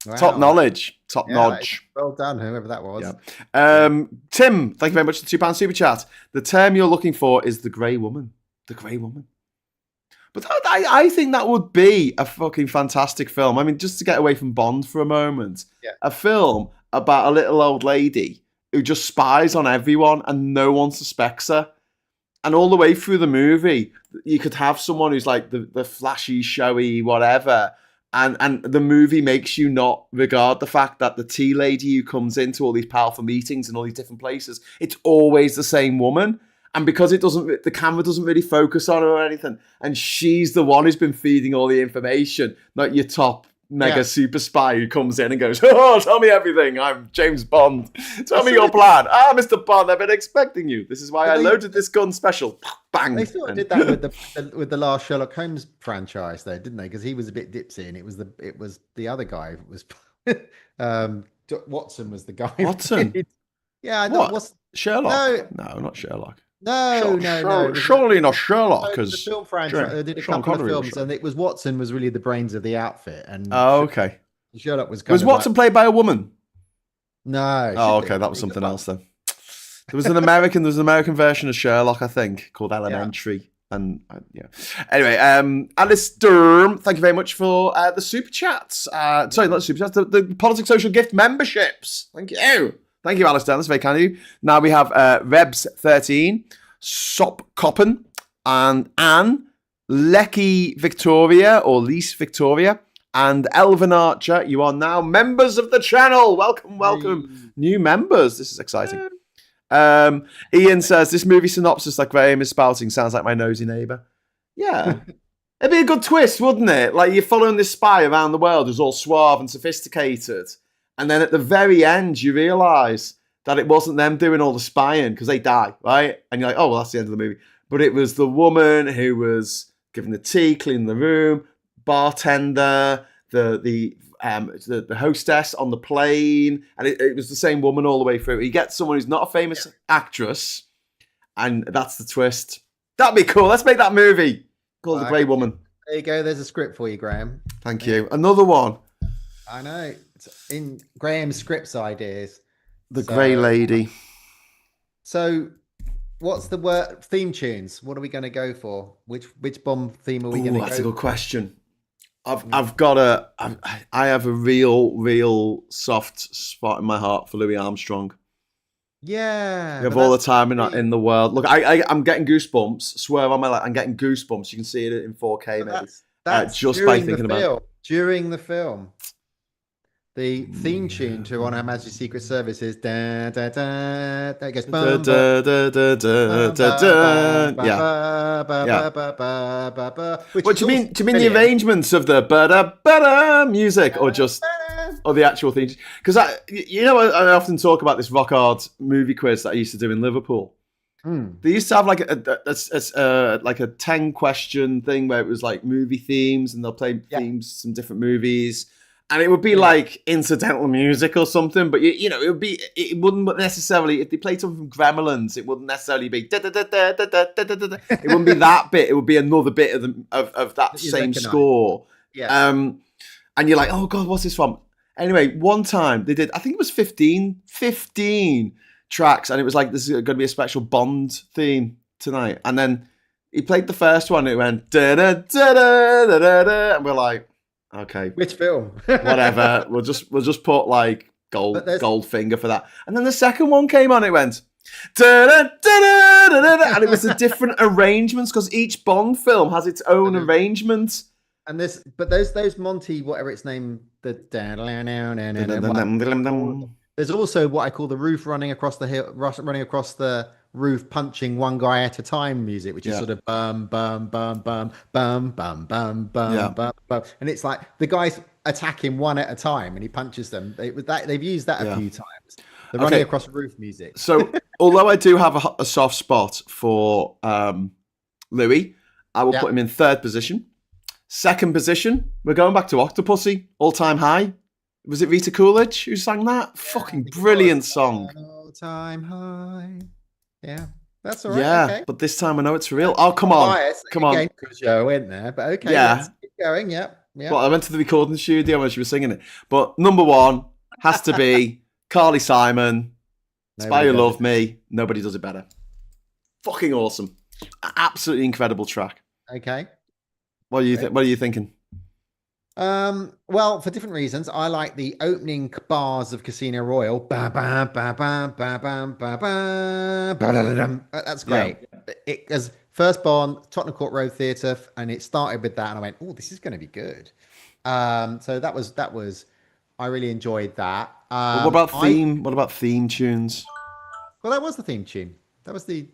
Wow. Top knowledge. Well done, whoever that was. Yeah. Tim, thank you very much for the £2 super chat. The term you're looking for is the grey woman. The grey woman. But I think that would be a fucking fantastic film. I mean, just to get away from Bond for a moment. Yeah. A film about a little old lady who just spies on everyone and no one suspects her. And all the way through the movie, you could have someone who's like the flashy, showy, whatever. And the movie makes you not regard the fact that the tea lady who comes into all these powerful meetings in all these different places, it's always the same woman. And because the camera doesn't really focus on her or anything, and she's the one who's been feeding all the information, not your top mega super spy who comes in and goes, "Oh, tell me everything. I'm James Bond. Tell me your plan. Mr. Bond, I've been expecting you. This is why I loaded this gun special." Bang. They sort of did that with the last Sherlock Holmes franchise, though, didn't they? Because he was a bit dipsy, and it was the other guy was Watson was the guy. Watson. Yeah, I know. What's Sherlock? No, not Sherlock. No. Surely not Sherlock, because the film franchise did a couple of films, and it was Watson was really the brains of the outfit. And okay. Sherlock was Watson played by a woman? No. Oh, okay, that was something else then. There was an American version of Sherlock, I think, called Elementary. Yeah. And anyway, Alice Durham, thank you very much for the super chats. Sorry, not super chats, the Politics Social Gift memberships. Thank you. Thank you, Alistair. That's very kind of you. Now we have Rebs13, Sop Coppen, and Anne, Lecky Victoria, or Lise Victoria, and Elvin Archer. You are now members of the channel. Welcome. Hey. New members. This is exciting. Ian says, this movie synopsis that Graham is spouting sounds like my nosy neighbour. Yeah. It'd be a good twist, wouldn't it? Like, you're following this spy around the world who's all suave and sophisticated. And then at the very end, you realise that it wasn't them doing all the spying because they die, right? And you're like, oh, well, that's the end of the movie. But it was the woman who was giving the tea, cleaning the room, bartender, the hostess on the plane. And it was the same woman all the way through. You get someone who's not a famous actress, and that's the twist. That'd be cool. Let's make that movie called The Grey Woman. There you go. There's a script for you, Graham. Thank you. Another one. I know. It's in Graham's scripts ideas. The Grey Lady. So, what's the word theme tunes? What are we going to go for? Which Bond theme are we going to go for? That's a good question. I have a real soft spot in my heart for Louis Armstrong. Yeah. We have all the time in the world. Look, I'm getting goosebumps. Swear on my life, I'm getting goosebumps. You can see it in 4K maybe. That's just by thinking about it. During the film. The theme tune to On Her Majesty's Secret Service is da da da. That goes bum, da da da da da da. What do you mean? Do you mean the arrangements of the ba-da music, or the actual theme? Because I often talk about this rock hard movie quiz that I used to do in Liverpool, They used to have like a 10 question thing where it was like movie themes, and they'll play themes from different movies, and it would be like incidental music or something. But it wouldn't necessarily, if they played something from Gremlins, it wouldn't necessarily be it wouldn't be that bit. It would be another bit of that same score. Yeah. And you're like, oh god, what's this from? Anyway, one time they did, I think it was 15 tracks, and it was like, this is going to be a special Bond theme tonight. And then he played the first one, and it went da da da da da da, and we're like, okay, which film? Whatever. We'll just put like Goldfinger for that. And then the second one came on, it went da da da da da, and it was a different arrangements because each Bond film has its own arrangement. And those Monty, whatever its name, there's also what I call the roof running across the hill, running across the roof, punching one guy at a time music, which is sort of bum bum bum bum bum bum bum bum bum bum, and it's like the guys attacking one at a time, and he punches them. They've used that a few times. The running across the roof music. So, although I do have a soft spot for Louis, I will put him in third position. Second position, we're going back to Octopussy, All Time High. Was it Rita Coolidge who sang that? Fucking brilliant song. All Time High. Yeah, that's all right. Yeah, okay. But this time I know it's for real. Oh, come on. Come on. Because Joe went there, but okay. Yeah. Let's keep going. Yeah. Well, I went to the recording studio when she was singing it. But number one has to be Carly Simon, Spy Who Loved Me. Nobody does it better. Fucking awesome. Absolutely incredible track. Okay. What are you thinking? Well, for different reasons, I like the opening bars of Casino Royale. Ba ba ba ba ba ba ba ba. That's great. It as first Bond, Tottenham Court Road Theatre, and it started with that, and I went, "Oh, this is going to be good." So that was. I really enjoyed that. What about theme? What about theme tunes? Well, that was the theme tune. That was the.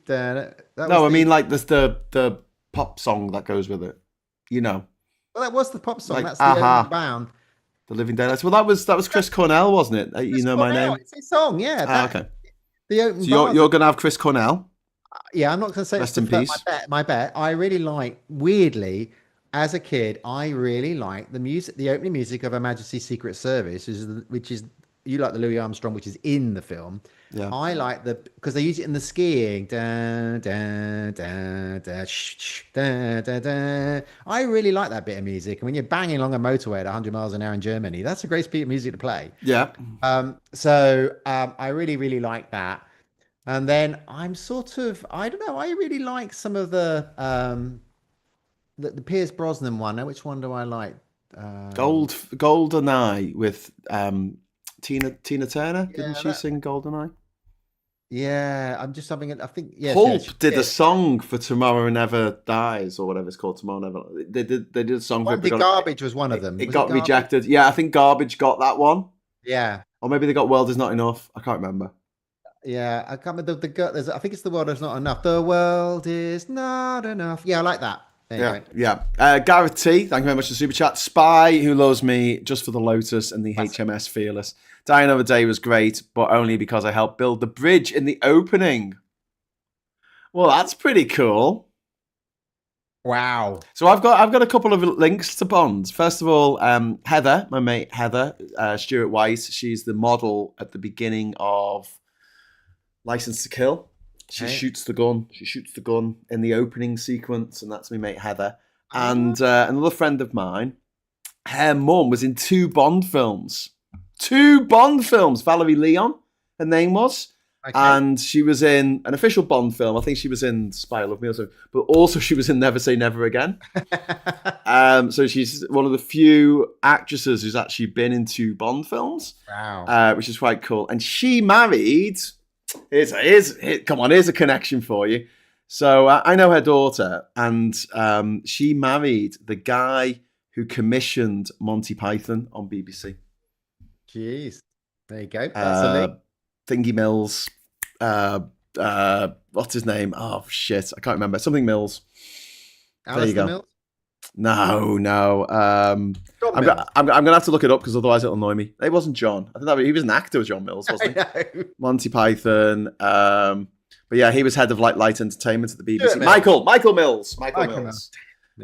I mean, like the pop song that goes with it. Well, that was the pop song. Like, that's the opening bound. The Living Daylights. Well, that was Chris Cornell, wasn't it? You Know My Name. It's a song, yeah. Okay. The opening. So you're going to have Chris Cornell. Yeah, I'm not going to say. Rest in peace. My bet. I really like. Weirdly, as a kid, I really like the music. The opening music of Her Majesty's Secret Service, which is you like the Louis Armstrong, which is in the film. Yeah. I like because they use it in the skiing. Da, da, da, da, shh, da, da, da. I really like that bit of music. And when you're banging along a motorway at 100 miles an hour in Germany, that's a great bit of music to play. Yeah. So I really, really like that. And then I'm sort of, I don't know, I really like some of the Pierce Brosnan one. Which one do I like? GoldenEye with Tina Turner. Didn't she sing GoldenEye? Yeah, I'm just having I think Pulp did a song for Tomorrow Never Dies or whatever it's called. Tomorrow Never. They did a song for it. Garbage was one of them. It got rejected. Yeah, I think Garbage got that one. Yeah. Or maybe they got World Is Not Enough. I can't remember. Yeah, I can't remember I think it's The World Is Not Enough. The World Is Not Enough. Yeah, I like that. Yeah. Gareth T, thank you very much for the super chat. Spy Who Loves Me, Just for the Lotus, and the HMS Fearless. Die Another Day was great, but only because I helped build the bridge in the opening. Well, that's pretty cool. Wow. So I've got a couple of links to Bond. First of all, Heather, my mate Heather, Stuart Weiss, she's the model at the beginning of License to Kill. She shoots the gun. She shoots the gun in the opening sequence, and that's my mate Heather. And another friend of mine, her mum was in two Bond films. Valerie Leon, her name was. Okay. And she was in an official Bond film. I think she was in Spy Who Loved Me or something. But also she was in Never Say Never Again. So she's one of the few actresses who's actually been in two Bond films. Wow. Which is quite cool. And she married... Here's a connection for you. So I know her daughter, and she married the guy who commissioned Monty Python on BBC. Jeez, there you go. That's a link. Thingy Mills. What's his name? Oh shit, I can't remember. Something Mills. Alistair there you go. Mills? No. I'm gonna have to look it up because otherwise it'll annoy me. It wasn't John. I think he was an actor, John Mills, wasn't he? Monty Python. But yeah, he was head of light entertainment at the BBC. Michael Mills.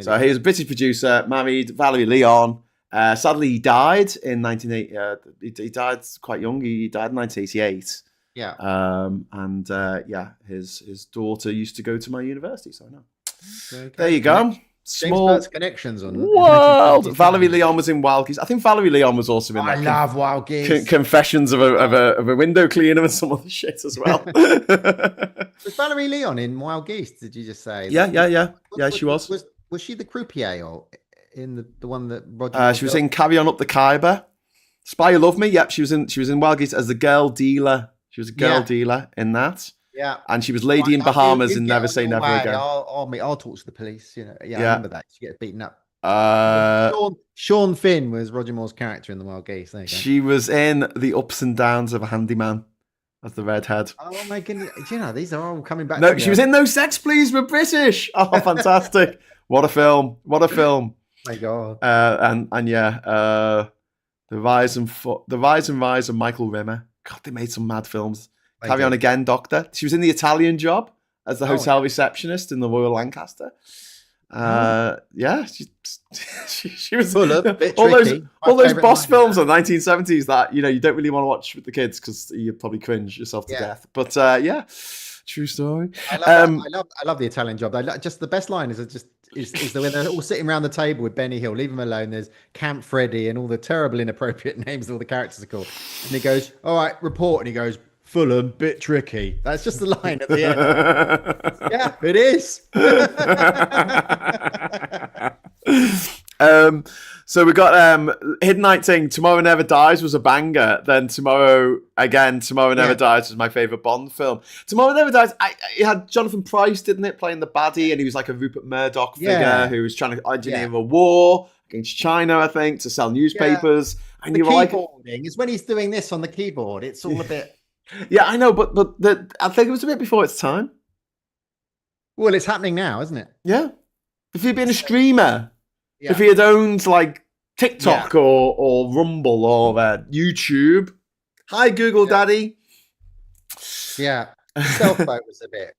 So he was a British producer, married Valerie Leon. Sadly, he died in 1980. He died quite young. He died in 1988. Yeah. His daughter used to go to my university, so I know. Okay. There you go. Small connections on world. Valerie Leon was in Wild Geese. I think Valerie Leon was also in that. I love Wild Geese. Confessions of a window cleaner and some other shit as well. Was Valerie Leon in Wild Geese? Did you just say? Yeah. She was. Was she the croupier or in the one that Roger? She was in Carry On Up the Khyber. Spy You Love Me. Yep, she was in Wild Geese as the girl dealer. She was a girl dealer in that. Yeah, and she was Lady in Bahamas in Never Say Never Again. I'll talk to the police. I remember that. She gets beaten up. Sean Finn was Roger Moore's character in the Wild Geese. There you go. She was in The Ups and Downs of a Handyman as the redhead. Oh my goodness! These are all coming back. No, she was in No Sex Please. We're British. Oh, fantastic! What a film! Oh my God! The Rise and Rise of Michael Rimmer. God, they made some mad films. Carry On Again, Doctor. She was in The Italian Job as the hotel receptionist in the Royal Lancaster. She was full of all those boss films of the 1970s that you don't really want to watch with the kids because you probably cringe yourself to death. But true story. I love The Italian Job. Just the best line is the when they're all sitting around the table with Benny Hill. Leave him alone. There's Camp Freddy and all the terrible inappropriate names all the characters are called. And he goes, "All right, report." And he goes, "Fulham, bit tricky." That's just the line at the end. Yeah, it is. So we got Hidden Night Thing. Tomorrow Never Dies was a banger. Then Tomorrow Never Dies was my favourite Bond film. Tomorrow Never Dies, it had Jonathan Pryce, didn't it, playing the baddie, and he was like a Rupert Murdoch figure who was trying to engineer a war against China, I think, to sell newspapers. And the you were like, keyboarding is when he's doing this on the keyboard. It's all a bit. Yeah, I know, but I think it was a bit before its time. Well, it's happening now, isn't it? Yeah. If he'd been a streamer, if he had owned like TikTok or Rumble or YouTube, hi Google Daddy. Yeah, the self-vote was a bit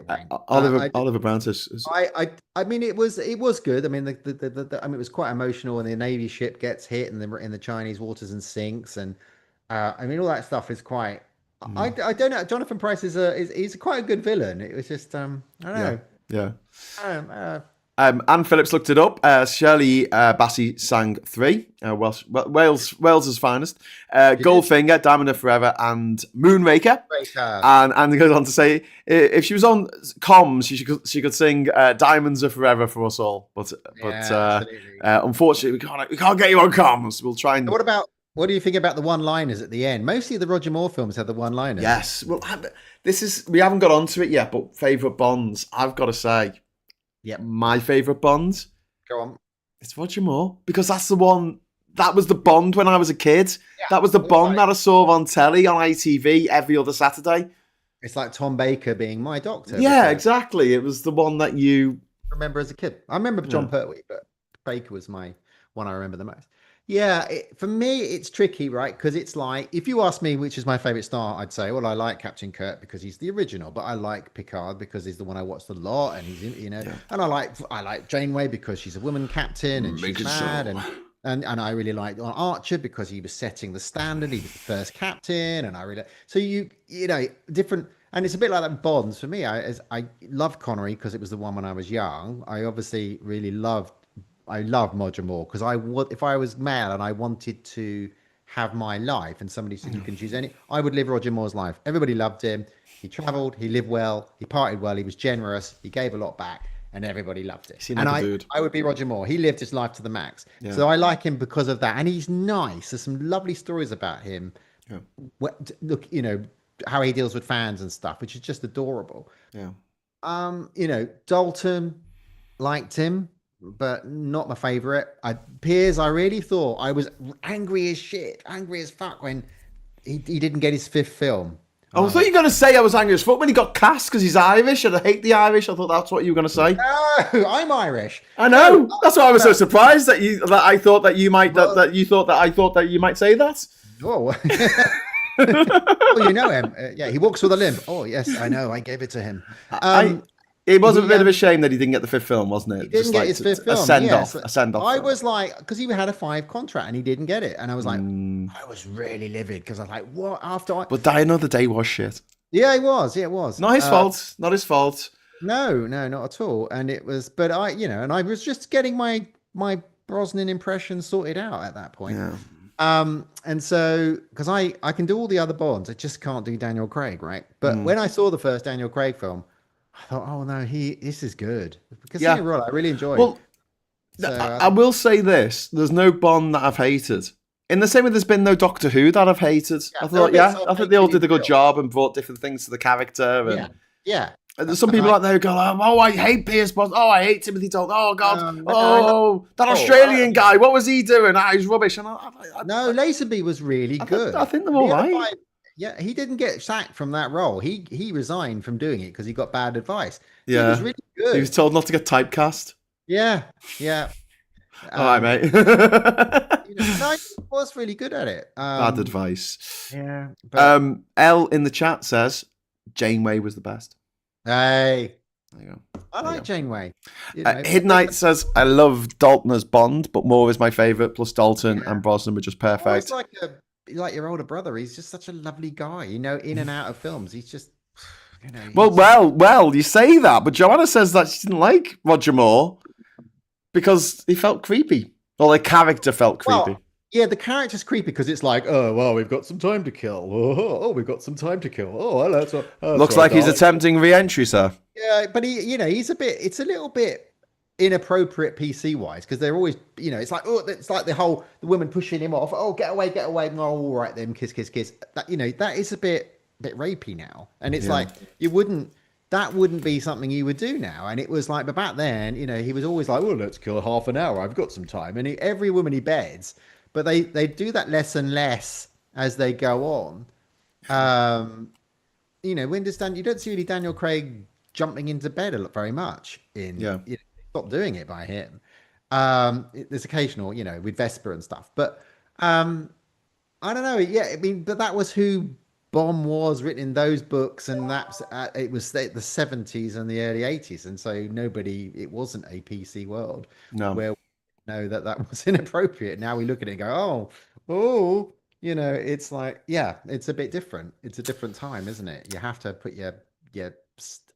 wank. Oliver Brown says. I mean, it was good. I mean, it was quite emotional, and the Navy ship gets hit in the Chinese waters and sinks, and I mean, all that stuff is quite. I don't know. Jonathan Pryce he's quite a good villain. It was just I don't know. Yeah. Anne Phillips looked it up. Shirley Bassey sang 3. Wales's finest. Goldfinger, Diamond of Forever, and Moonraker. And it goes on to say, if she was on comms, she could sing Diamonds Are Forever for us all. But unfortunately, we can't get you on comms. We'll try and. What do you think about the one-liners at the end? Mostly the Roger Moore films have the one-liners. Yes. Well, we haven't got onto it yet, but favourite Bonds, I've got to say. Yeah, my favourite Bond. Go on. It's Roger Moore because that's the one. That was the Bond when I was a kid. Yeah, that was the Bond that I saw on telly on ITV every other Saturday. It's like Tom Baker being my doctor. Yeah, exactly. It was the one that you remember as a kid. I remember John Pertwee, but Baker was my one I remember the most. Yeah, for me, it's tricky, right? Because it's like, if you ask me which is my favourite star, I'd say, well, I like Captain Kirk because he's the original, but I like Picard because he's the one I watched a lot, and he's, and I like Janeway because she's a woman captain and she's mad, and I really liked Archer because he was setting the standard. He was the first captain, and I really so you different. And it's a bit like that Bonds for me. I loved Connery because it was the one when I was young. I obviously really loved Roger Moore because if I was male and I wanted to have my life and somebody said you can choose any, I would live Roger Moore's life. Everybody loved him. He traveled, he lived well, he partied well, he was generous, he gave a lot back, and everybody loved it. And I would be Roger Moore. He lived his life to the max. Yeah. So I like him because of that. And he's nice. There's some lovely stories about him. Yeah. Look, how he deals with fans and stuff, which is just adorable. Yeah. Dalton, liked him, but not my favorite. Piers, I really thought I was angry as fuck when he didn't get his 5th film. I thought you were going to say I was angry as fuck when he got cast because he's Irish and I hate the Irish. I thought that's what you were going to say. No, I'm Irish. I know. That's why I was so surprised that I thought that you might say that. Oh. Oh, you know him. Yeah, he walks with a limp. Oh, yes, I know. I gave it to him. It was a bit of a shame that he didn't get the fifth film, wasn't it? He didn't get his fifth film. A send off. A send off. I was like, because he had a 5 contract and he didn't get it, and I was like, I was really livid because I was like, what? But Die Another Day was shit. Yeah, it was. Yeah, it was. Not his fault. Not his fault. No, not at all. And it was, but and I was just getting my Brosnan impression sorted out at that point. Yeah. And so because I can do all the other Bonds, I just can't do Daniel Craig, right? But when I saw the first Daniel Craig film, I thought, oh no, this is good. Casino Royale, I really enjoyed. Well, so, I will say this: there's no Bond that I've hated. In the same way, there's been no Doctor Who that I've hated. I thought, I think they all did a good job and brought different things to the character. And there's some people out there who go, oh, I hate Pierce Brosnan. Oh, I hate Timothy Dalton. Oh God. That Australian guy. What was he doing? He's rubbish. And no, Lazenby was really good. I think they're all right. Yeah, he didn't get sacked from that role. He resigned from doing it because he got bad advice. Yeah, he was really good. He was told not to get typecast. Yeah. All right, mate. He was really good at it. Bad advice. Yeah. L in the chat says Janeway was the best. Hey. There you go. I like Janeway. Hidnight says, I love Dalton as Bond, but Moore is my favourite. Plus Dalton and Brosnan were just perfect. Like your older brother. He's just such a lovely guy, in and out of films. He's just, Well, you say that, but Joanna says that she didn't like Roger Moore because he felt creepy. Or the character felt creepy. Well, yeah, the character's creepy because it's like, oh, well, we've got some time to kill. Oh, we've got some time to kill. Oh, hello. Looks like he's attempting re-entry, sir. Yeah, but it's a little bit inappropriate PC wise because they're always, it's like, it's like the woman pushing him off. Oh, get away. Oh, all right then, kiss. That, that is a bit rapey now. And it's like, that wouldn't be something you would do now. And it was like, but back then, he was always like, well, let's kill half an hour. I've got some time. And every woman he beds, but they do that less and less as they go on. We understand you don't see really Daniel Craig jumping into bed very much stop doing it by him. There's occasional, with Vesper and stuff, but I don't know. Yeah, I mean, but that was who Bomb was, written in those books, and that's it was the 70s and the early 80s, and so it wasn't a PC world where we know that was inappropriate. Now we look at it and go, oh, it's like, it's a bit different. It's a different time, isn't it? You have to put your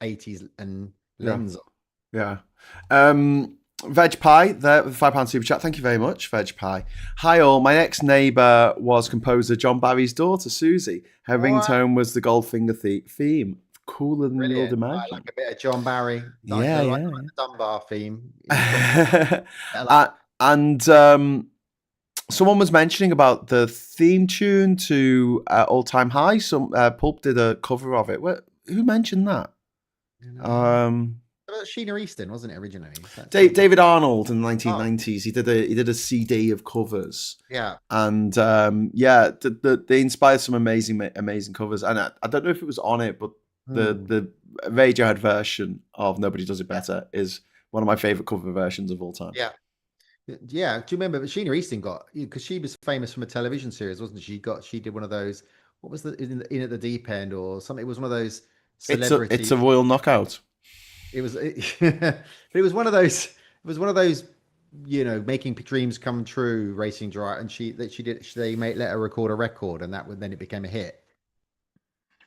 80s and lens on. Yeah. Veg Pie there with £5 super chat. Thank you very much, Veg Pie. Hi all. My next neighbour was composer John Barry's daughter, Susie. Her ringtone was the Goldfinger theme. Cooler than the old imagine. I like a bit of John Barry. Like the Dunbar theme. And someone was mentioning about the theme tune to All Time High. Pulp did a cover of it. Who mentioned that? Sheena Easton, wasn't it originally? David Arnold in the 1990s. He did a CD of covers. Yeah, and they inspired some amazing covers. And I don't know if it was on it, but the Radiohead version of Nobody Does It Better is one of my favorite cover versions of all time. Yeah. Yeah, do you remember? But Sheena Easton because she was famous from a television series, wasn't she? She did one of those. What was in at the deep end or something? It was one of those celebrity. It's a royal knockout. It was, but it was one of those. It was one of those, making dreams come true, racing drive. And they let her record a record, and then it became a hit.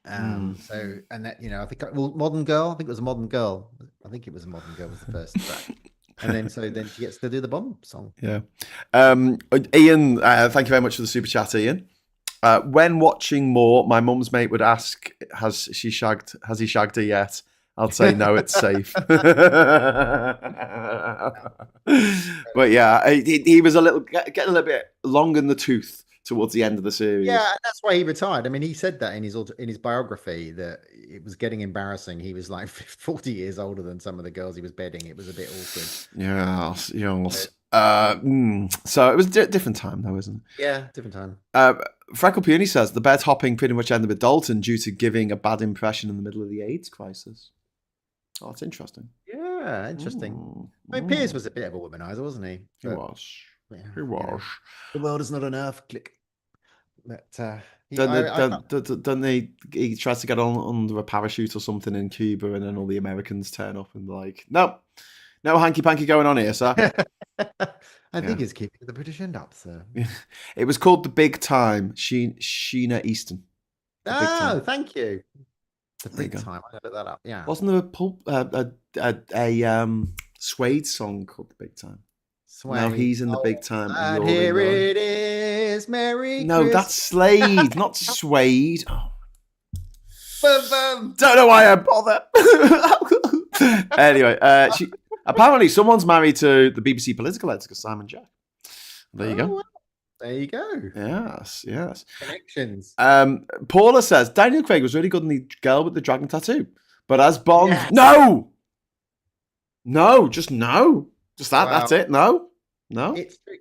So and that I think Modern Girl. I think it was a Modern Girl. I think it was a Modern Girl was the first track. And then she gets to do the Bomb song. Yeah. Ian, thank you very much for the super chat, Ian. When watching more, my mum's mate would ask, has he shagged her yet? I'd say no, it's safe. But yeah, he was getting a little bit long in the tooth towards the end of the series. Yeah, that's why he retired. I mean, he said that in his biography that it was getting embarrassing. He was like 40 years older than some of the girls he was bedding. It was a bit awkward. Yeah. So it was a different time though, isn't it? Yeah, different time. Freckle Peony says the bed hopping pretty much ended with Dalton due to giving a bad impression in the middle of the AIDS crisis. Oh, that's interesting. Yeah, interesting. I mean, Piers was a bit of a womanizer, wasn't he? He was. He was. The world is not enough. Click. But Don't they? He tries to get on under a parachute or something in Cuba, and then all the Americans turn up and like, no hanky panky going on here, sir. I think it's keeping the British end up, sir. It was called The Big Time. Sheena Easton. Thank you. The Big Time. I looked that up. Yeah. Wasn't there a Suede song called The Big Time? Suede. Now he's in the big time. And here it is, Merry No, Christmas. that's Slade, not Suede. Don't know why I bother. Anyway, apparently someone's married to the BBC political editor, Simon Jack. There you go. Well, there you go. Yes. Connections. Paula says, Daniel Craig was really good in The Girl with the Dragon Tattoo. But as Bond, no, just no. Just that, that's it. No.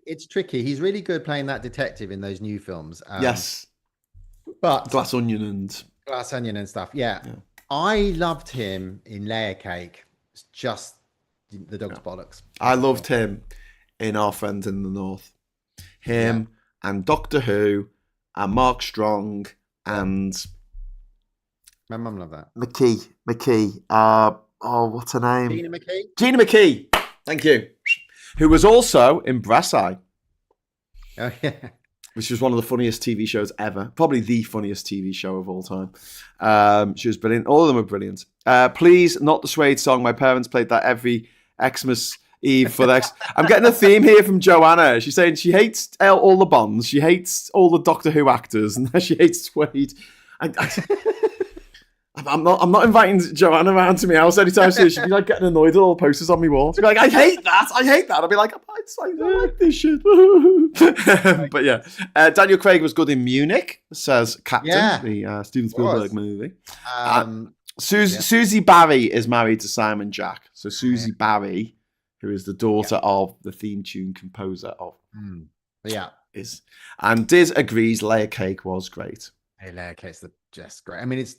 It's tricky. He's really good playing that detective in those new films. Yes. But Glass Onion and stuff. Yeah. I loved him in Layer Cake. It's just the dog's bollocks. I loved him in Our Friends in the North. Him and Doctor Who and Mark Strong and my mum loved that. McKee. What's her name? Gina McKee. Thank you. Who was also in Brasseye. Oh, yeah. Which was one of the funniest TV shows ever. Probably the funniest TV show of all time. She was brilliant. All of them were brilliant. Please, not the Suede song. My parents played that every Xmas Eve for the I'm getting a theme here from Joanna. She's saying she hates all the Bonds. She hates all the Doctor Who actors. And she hates Suede. I'm not inviting Joanna around to my house anytime soon. She'd be like getting annoyed at all the posters on my wall. She'd be like, I hate that. I'd be like, I like this shit. But yeah, Daniel Craig was good in Munich, says Captain, the Steven Spielberg movie. Susie Barry is married to Simon Jack. So Susie Barry, who is the daughter of the theme tune composer of. And Diz agrees Layer Cake was great. Layer Cake's just great. I mean, is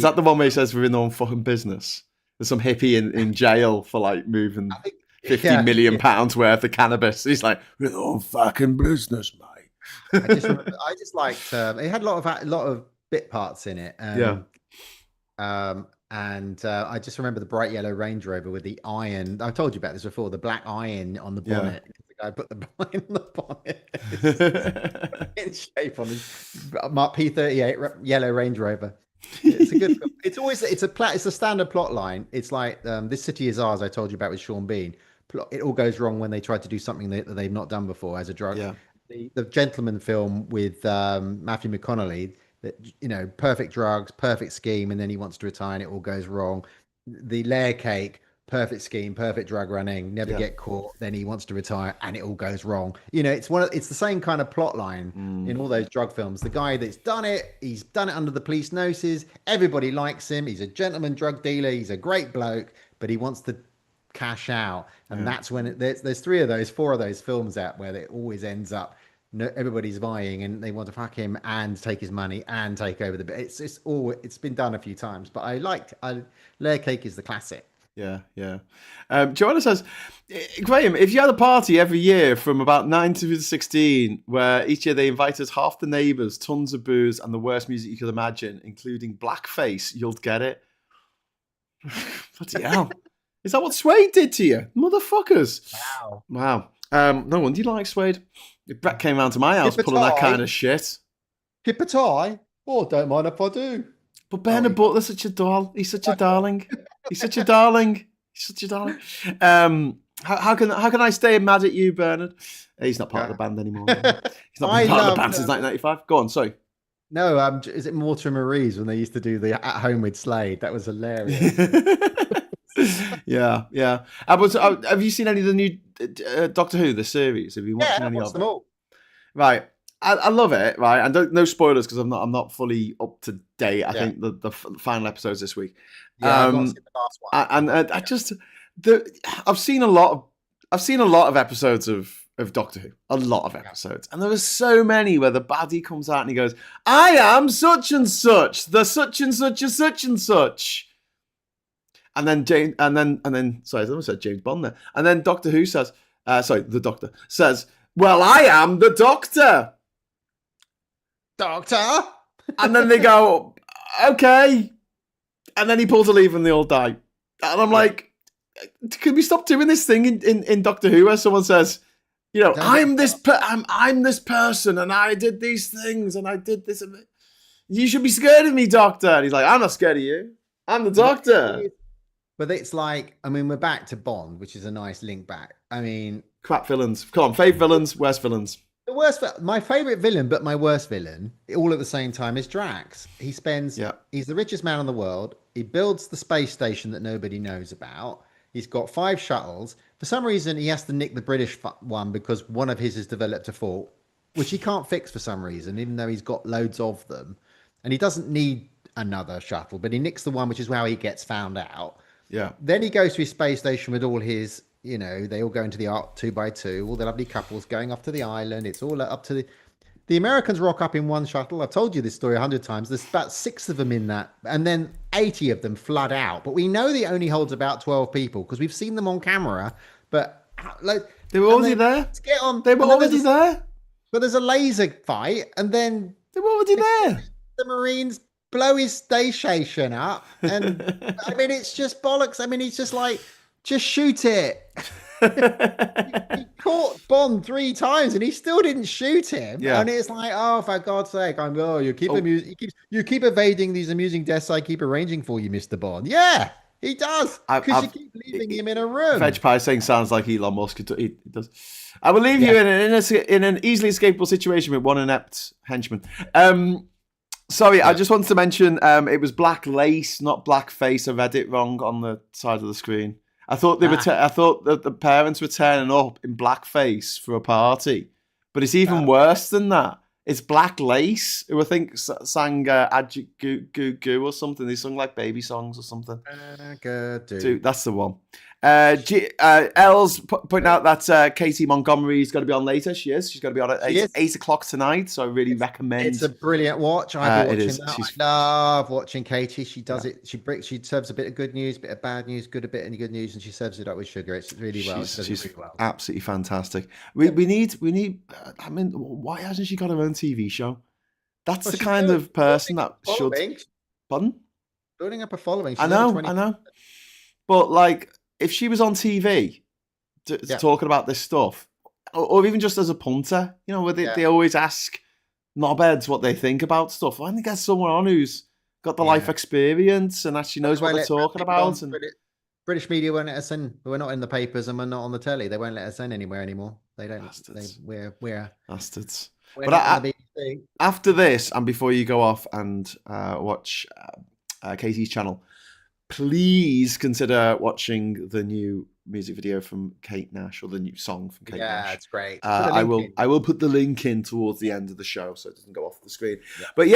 that the one where he says we're in their own fucking business? There's some hippie in jail for like moving £50 million worth of cannabis. He's like, we're in our own fucking business, mate. I just liked. It had a lot of bit parts in it. And I just remember the bright yellow Range Rover with the iron. I told you about this before. The black iron on the bonnet. I put the iron on the bonnet in shape on his Mark P38 yellow Range Rover. It's a good film. It's a standard plot line. It's like This City Is Ours. I told you about with Sean Bean. It all goes wrong when they try to do something that they've not done before as a drug. The Gentleman film with Matthew McConaughey. That perfect drugs, perfect scheme, and then he wants to retire, and it all goes wrong. The Layer Cake. Perfect scheme, perfect drug running, never get caught. Then he wants to retire, and it all goes wrong. It's the same kind of plot line in all those drug films. The guy that's done it, he's done it under the police noses. Everybody likes him. He's a gentleman drug dealer. He's a great bloke, but he wants to cash out, and that's when there's 4 of those films out where it always ends up. Everybody's vying, and they want to fuck him and take his money and take over the bit. It's been done a few times, but Layer Cake is the classic. Yeah. Joanna says, Graham, if you had a party every year from about 9 to 16, where each year they invited half the neighbours, tons of booze, and the worst music you could imagine, including blackface, you'll get it. Bloody hell. Is that what Suede did to you? Motherfuckers. Wow. No wonder you like Suede. If Brett came round to my house pulling that kind of shit. Hip a tie? Oh, don't mind if I do. But Bernard Butler's such a doll. He's such a darling. He's such a darling. How can I stay mad at you, Bernard? He's not part of the band anymore. He's not been part of the band since 1995. Go on, sorry. No, is it Mortimer Maries when they used to do the At Home with Slade? That was hilarious. Yeah. Have you seen any of the new Doctor Who, the series? Have you watched any of them? All. Right. I love it, right? And no spoilers because I'm not fully up to date. I think the final episode's this week. I've not seen the last one. And I've seen a lot of episodes of Doctor Who, a lot of episodes, and there are so many where the baddie comes out and he goes, "I am such and such, the such and such is such and such," and then sorry, I almost said James Bond there, and then Doctor Who says, the Doctor says, "Well, I am the Doctor." Doctor? And then they go, okay. And then he pulls a lever and they all die. And I'm like, can we stop doing this thing in Doctor Who where someone says, you know, I'm this person and I did these things and I did this. You should be scared of me, Doctor. And he's like, I'm not scared of you. I'm the Doctor. But it's like, I mean, we're back to Bond, which is a nice link back. I mean, crap villains. Come on, fave villains, worst villains. The worst, my favorite villain, but my worst villain, all at the same time, is Drax. He spends, he's the richest man in the world. He builds the space station that nobody knows about. He's got 5 shuttles. For some reason, he has to nick the British one because one of his has developed a fault, which he can't fix for some reason, even though he's got loads of them. And he doesn't need another shuttle, but he nicks the one, which is how he gets found out. Yeah. Then he goes to his space station with all his, you know, they all go into the Ark 2x2, all the lovely couples going off to the island. It's all up to the Americans rock up in one shuttle. I've told you this story 100 times. There's about 6 of them in that, and then 80 of them flood out. But we know it only holds about 12 people because we've seen them on camera. But like they were already there. Let's get on. They were already there. But there's a laser fight, and then they were already there. The Marines blow his space station up, and I mean it's just bollocks. I mean he's just like, just shoot it. he caught Bond 3 times and he still didn't shoot him. Yeah. And it's like, oh, for God's sake, you keep evading these amusing deaths I keep arranging for you, Mr. Bond. Yeah, he does. Because you keep leaving him in a room. Veg Pie saying sounds like Elon Musk. He does. I will leave you in an easily escapable situation with one inept henchman. Sorry, I just wanted to mention it was black lace, not black face. I read it wrong on the side of the screen. I thought they were. I thought that the parents were turning up in blackface for a party, but it's even worse than that. It's black lace, who I think sang "Adju Goo Goo Goo" or something. They sung like baby songs or something. Dude, that's the one. Elle's pointing out that Katie Montgomery's got to be on later. She is. She's got to be on at 8 o'clock tonight. So I really recommend. It's a brilliant watch. I've been watching that. I love watching Katie. She does it. She serves a bit of good news, bit of bad news, a bit of good news, and she serves it up with sugar. It's really well. She's really well. Absolutely fantastic. We need. I mean, why hasn't she got her own TV show? That's the kind of person that should. Pardon? Building up a following. I know. But like, if she was on TV talking about this stuff, or even just as a punter, you know, where they always ask knobheads what they think about stuff. Why don't they get someone on who's got the life experience and actually knows what they're talking about? And British media won't let us in. We're not in the papers and we're not on the telly. They won't let us in anywhere anymore. They don't. Bastards. We're bastards. But after this, and before you go off and watch Katie's channel, please consider watching the new music video from Kate Nash, or the new song from Kate Nash. Yeah, it's great. I will put the link in towards the end of the show so it doesn't go off the screen. Yeah. But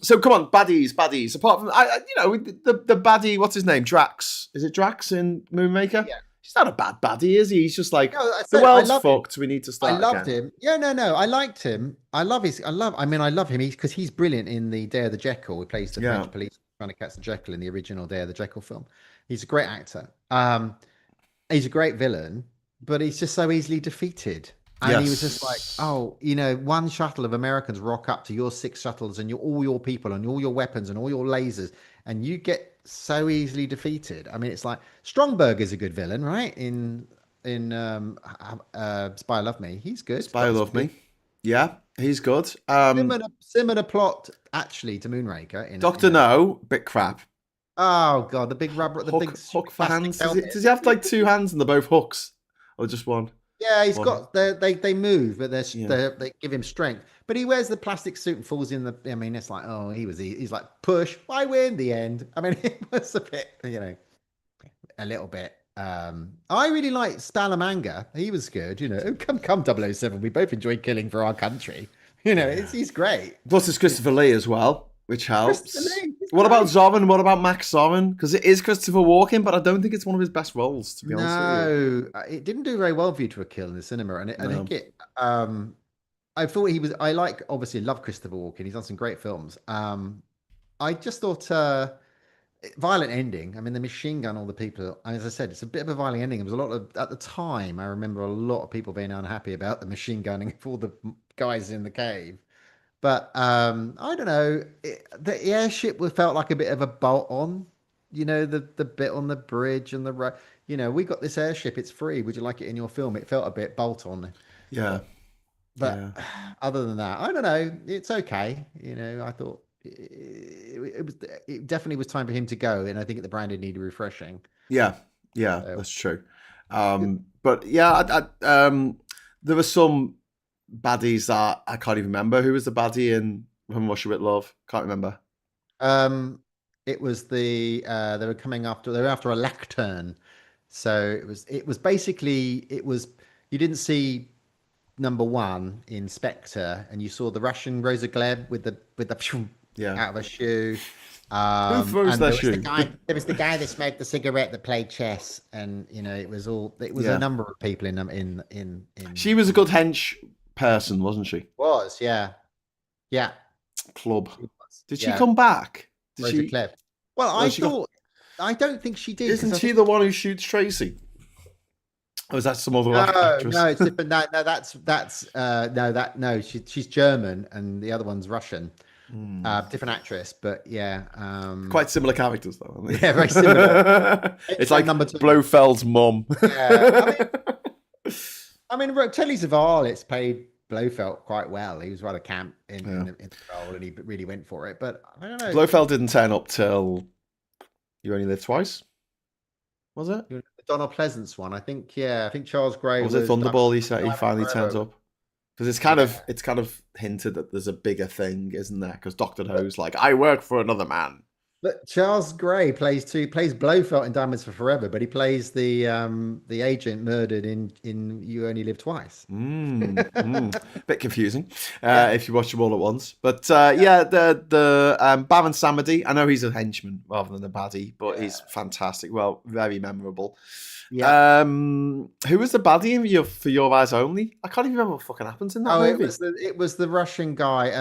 so come on, baddies. Apart from the baddie, what's his name? Drax. Is it Drax in Moonraker? Yeah. He's not a bad baddie, is he? He's just like, the world's fucked. We need to start. I loved him. Yeah, no. I liked him. I love him because he's brilliant in the Day of the Jekyll. He plays the French police trying to catch the Jekyll in the original Day of the Jekyll film. He's a great actor. He's a great villain, but he's just so easily defeated. And he was just like, one shuttle of Americans rock up to your 6 shuttles and all your people and all your weapons and all your lasers, and you get so easily defeated. I mean, it's like Stromberg is a good villain, right? In Spy Love Me, he's good. Spy Love Me, yeah, he's good. Similar plot actually to Moonraker. Doctor No, bit crap. Oh god, the big hook for hands. Does he have like 2 hands and they're both hooks, or just one? Yeah, he's got they move, but they give him strength. But he wears the plastic suit and falls in the. I mean, it's like, he's like, push, I win the end. I mean, it was a bit, a little bit. I really like Stalamanga. He was good. Come 007. We both enjoy killing for our country. He's great. Plus, it's Christopher Lee as well, which helps. What about Zorin? What about Max Zorin? Because it is Christopher Walken, but I don't think it's one of his best roles, to be honest with you. No, it didn't do very well View to a Kill in the cinema. I thought he was. Obviously love Christopher Walken. He's done some great films. I just thought violent ending. I mean, the machine gun, all the people. As I said, it's a bit of a violent ending. There was a lot of, at the time, I remember a lot of people being unhappy about the machine gunning of all the guys in the cave. But I don't know. The airship felt like a bit of a bolt on. The bit on the bridge and the road. We got this airship. It's free. Would you like it in your film? It felt a bit bolt on. Yeah. But Yeah. other than that, I don't know. It's okay. I thought it definitely was time for him to go, and I think the brand needed refreshing. Yeah. Yeah. So, That's true. But yeah, there were some baddies that I can't even remember. Who was the baddie in From Russia with Love? Can't remember. it was they were after a lectern. So it was basically you didn't see number one in Spectre, and you saw the Russian Rosa Gleb with the out of a shoe. Who throws their shoe? There was the guy that smoked the cigarette that played chess, and it was a number of people in. She was a good hench person, wasn't she? Was yeah. Club. Did she Yeah. come back? Rosa Gleb. Well, I don't think she did. Isn't she the one who shoots Tracy? Or is that some other actress? No, it's different. No, she's German and the other one's Russian. Different actress, but yeah. Quite similar characters, though, aren't they? Yeah, very similar. It's like number two. Blofeld's mum. Yeah, I mean, Telly Savalas played Blofeld quite well. He was rather camp in the role, and he really went for it. But I don't know. Blofeld didn't turn up till You Only Live Twice, was it? The Donald Pleasance one, I think. Yeah, I think Charles Gray was it Thunderball? He finally turns up. Because it's kind of hinted that there's a bigger thing, isn't there? Because Dr. Who's like, I work for another man. But Charles Gray plays Blofeld in Diamonds for Forever, but he plays the agent murdered in You Only Live Twice. Bit confusing if you watch them all at once. But the Baron Samedi, I know he's a henchman rather than a baddie, but he's fantastic. Well, very memorable. Yeah. Who was the baddie for Your Eyes Only? I can't even remember what fucking happens in that movie. It was the Russian guy.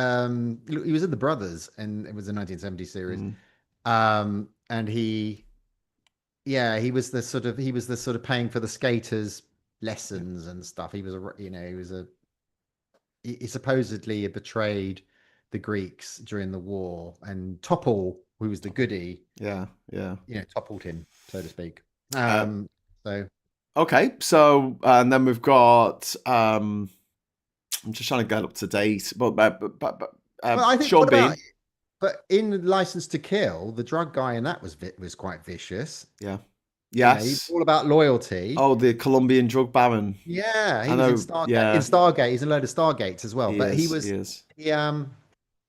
He was in The Brothers, and it was a 1970 series. And he was the sort of paying for the skaters' lessons and stuff. He supposedly betrayed the Greeks during the war, and Topol, who was the goodie, toppled him, so to speak. Okay, so and then we've got I'm just trying to get up to date, but I think Sean Bean. But in License to Kill, the drug guy in that was quite vicious. Yeah. Yes. He's all about loyalty. Oh, the Colombian drug baron. Yeah, he was in Stargate. Yeah. In Stargate, he's in a load of Stargates as well. He was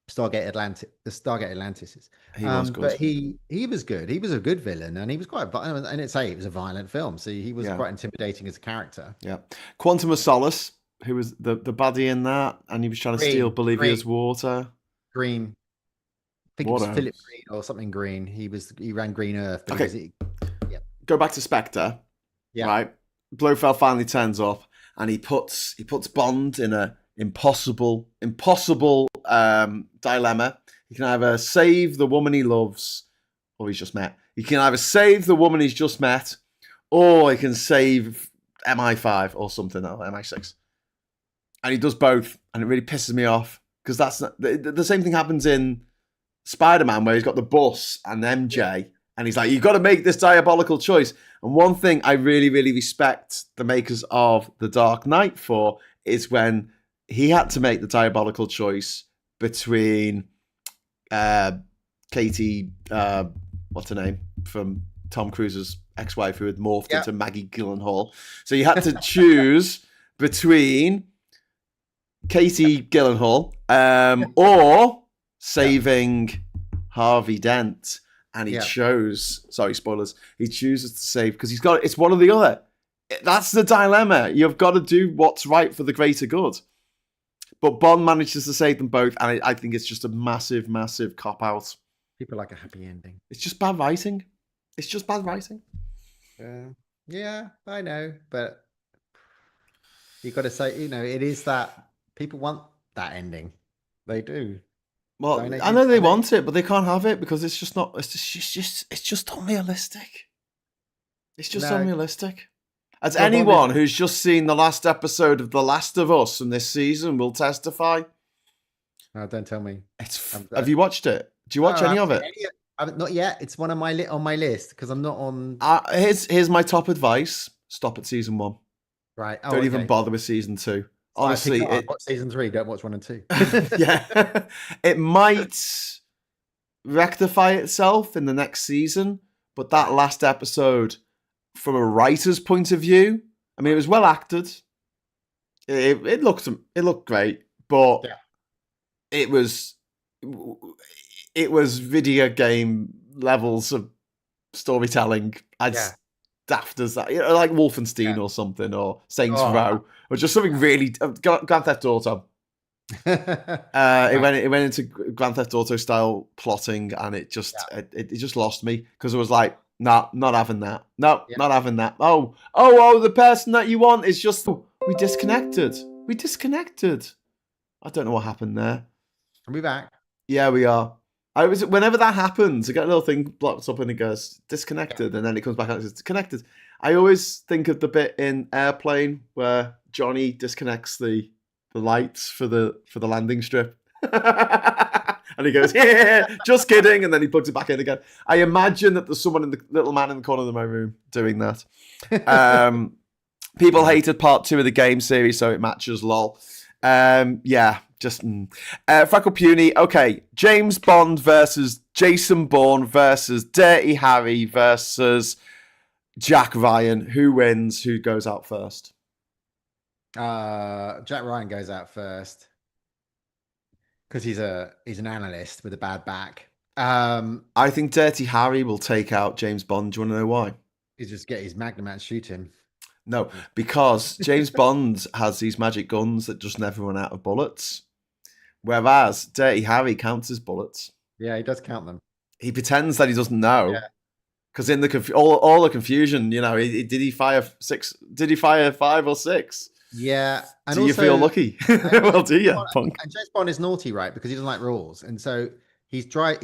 Stargate Atlantis. The Stargate Atlantis. He was good. But he was good. He was a good villain, and he was quite. And it was a violent film, so he was quite intimidating as a character. Yeah. Quantum of Solace, who was the baddie in that, and he was trying to steal Bolivia's water. Green. I think it was Philip Green or something Green. He ran Green Earth. Okay. Go back to Spectre. Yeah. Right. Blofeld finally turns up, and he puts Bond in a impossible dilemma. He can either save the woman he loves, or he's just met. He can either save the woman he's just met, or he can save MI5 or something, or MI6. And he does both, and it really pisses me off because that's not, the same thing happens in Spider-Man, where he's got the bus and MJ, and he's like, you've got to make this diabolical choice. And one thing I really, really respect the makers of The Dark Knight for is when he had to make the diabolical choice between Katie, what's her name, from Tom Cruise's ex-wife, who had morphed into Maggie Gyllenhaal. So you had to choose between Katie Gyllenhaal or saving Harvey Dent, and he chose. Sorry, spoilers. He chooses to save because it's one or the other. That's the dilemma. You've got to do what's right for the greater good. But Bond manages to save them both, and I think it's just a massive, massive cop out. People like a happy ending. It's just bad writing. Yeah, I know, but you got to say, it is that people want that ending. They do. Well, I know they want it, but they can't have it because it's just not. It's just unrealistic. It's just unrealistic. As anyone who's just seen the last episode of The Last of Us from this season will testify, Oh, don't tell me. Have you watched it? Do you watch any of it? Not yet. It's one on my list because I'm not on. Here's my top advice: stop at season 1. Right. Don't even bother with season 2. Honestly, watch season 3. Don't watch 1 and 2. Yeah, it might rectify itself in the next season, but that last episode, from a writer's point of view, I mean, it was well acted. It looked great, but it was video game levels of storytelling. Daft as that, like Wolfenstein or something, or Saints Row, or just something really Grand Theft Auto. It went into Grand Theft Auto style plotting, and it just lost me because it was like, nah, not having that. No, not having that. Oh, the person that you want is just we disconnected. I don't know what happened there. Are we back? Yeah, we are. Whenever that happens, I get a little thing blocked up and it goes disconnected, and then it comes back out and it's connected. I always think of the bit in Airplane where Johnny disconnects the lights for the landing strip, and he goes, "Yeah, just kidding," and then he plugs it back in again. I imagine that there's someone in the little man in the corner of my room doing that. People hated part 2 of the game series, so it matches. Lol. Freckle Puny. Okay, James Bond versus Jason Bourne versus Dirty Harry versus Jack Ryan. Who wins? Who goes out first? Jack Ryan goes out first because he's an analyst with a bad back. I think Dirty Harry will take out James Bond. Do you want to know why? He just get his Magnum out and shoot him. No, because James Bond has these magic guns that just never run out of bullets. Whereas Dirty Harry counts his bullets. Yeah, he does count them. He pretends that he doesn't know. Because in the all the confusion, did he fire 6? Did he fire 5 or 6? Yeah. And do you feel lucky? Well, do you, punk? And James Bond is naughty, right? Because he doesn't like rules. And so he's Wolf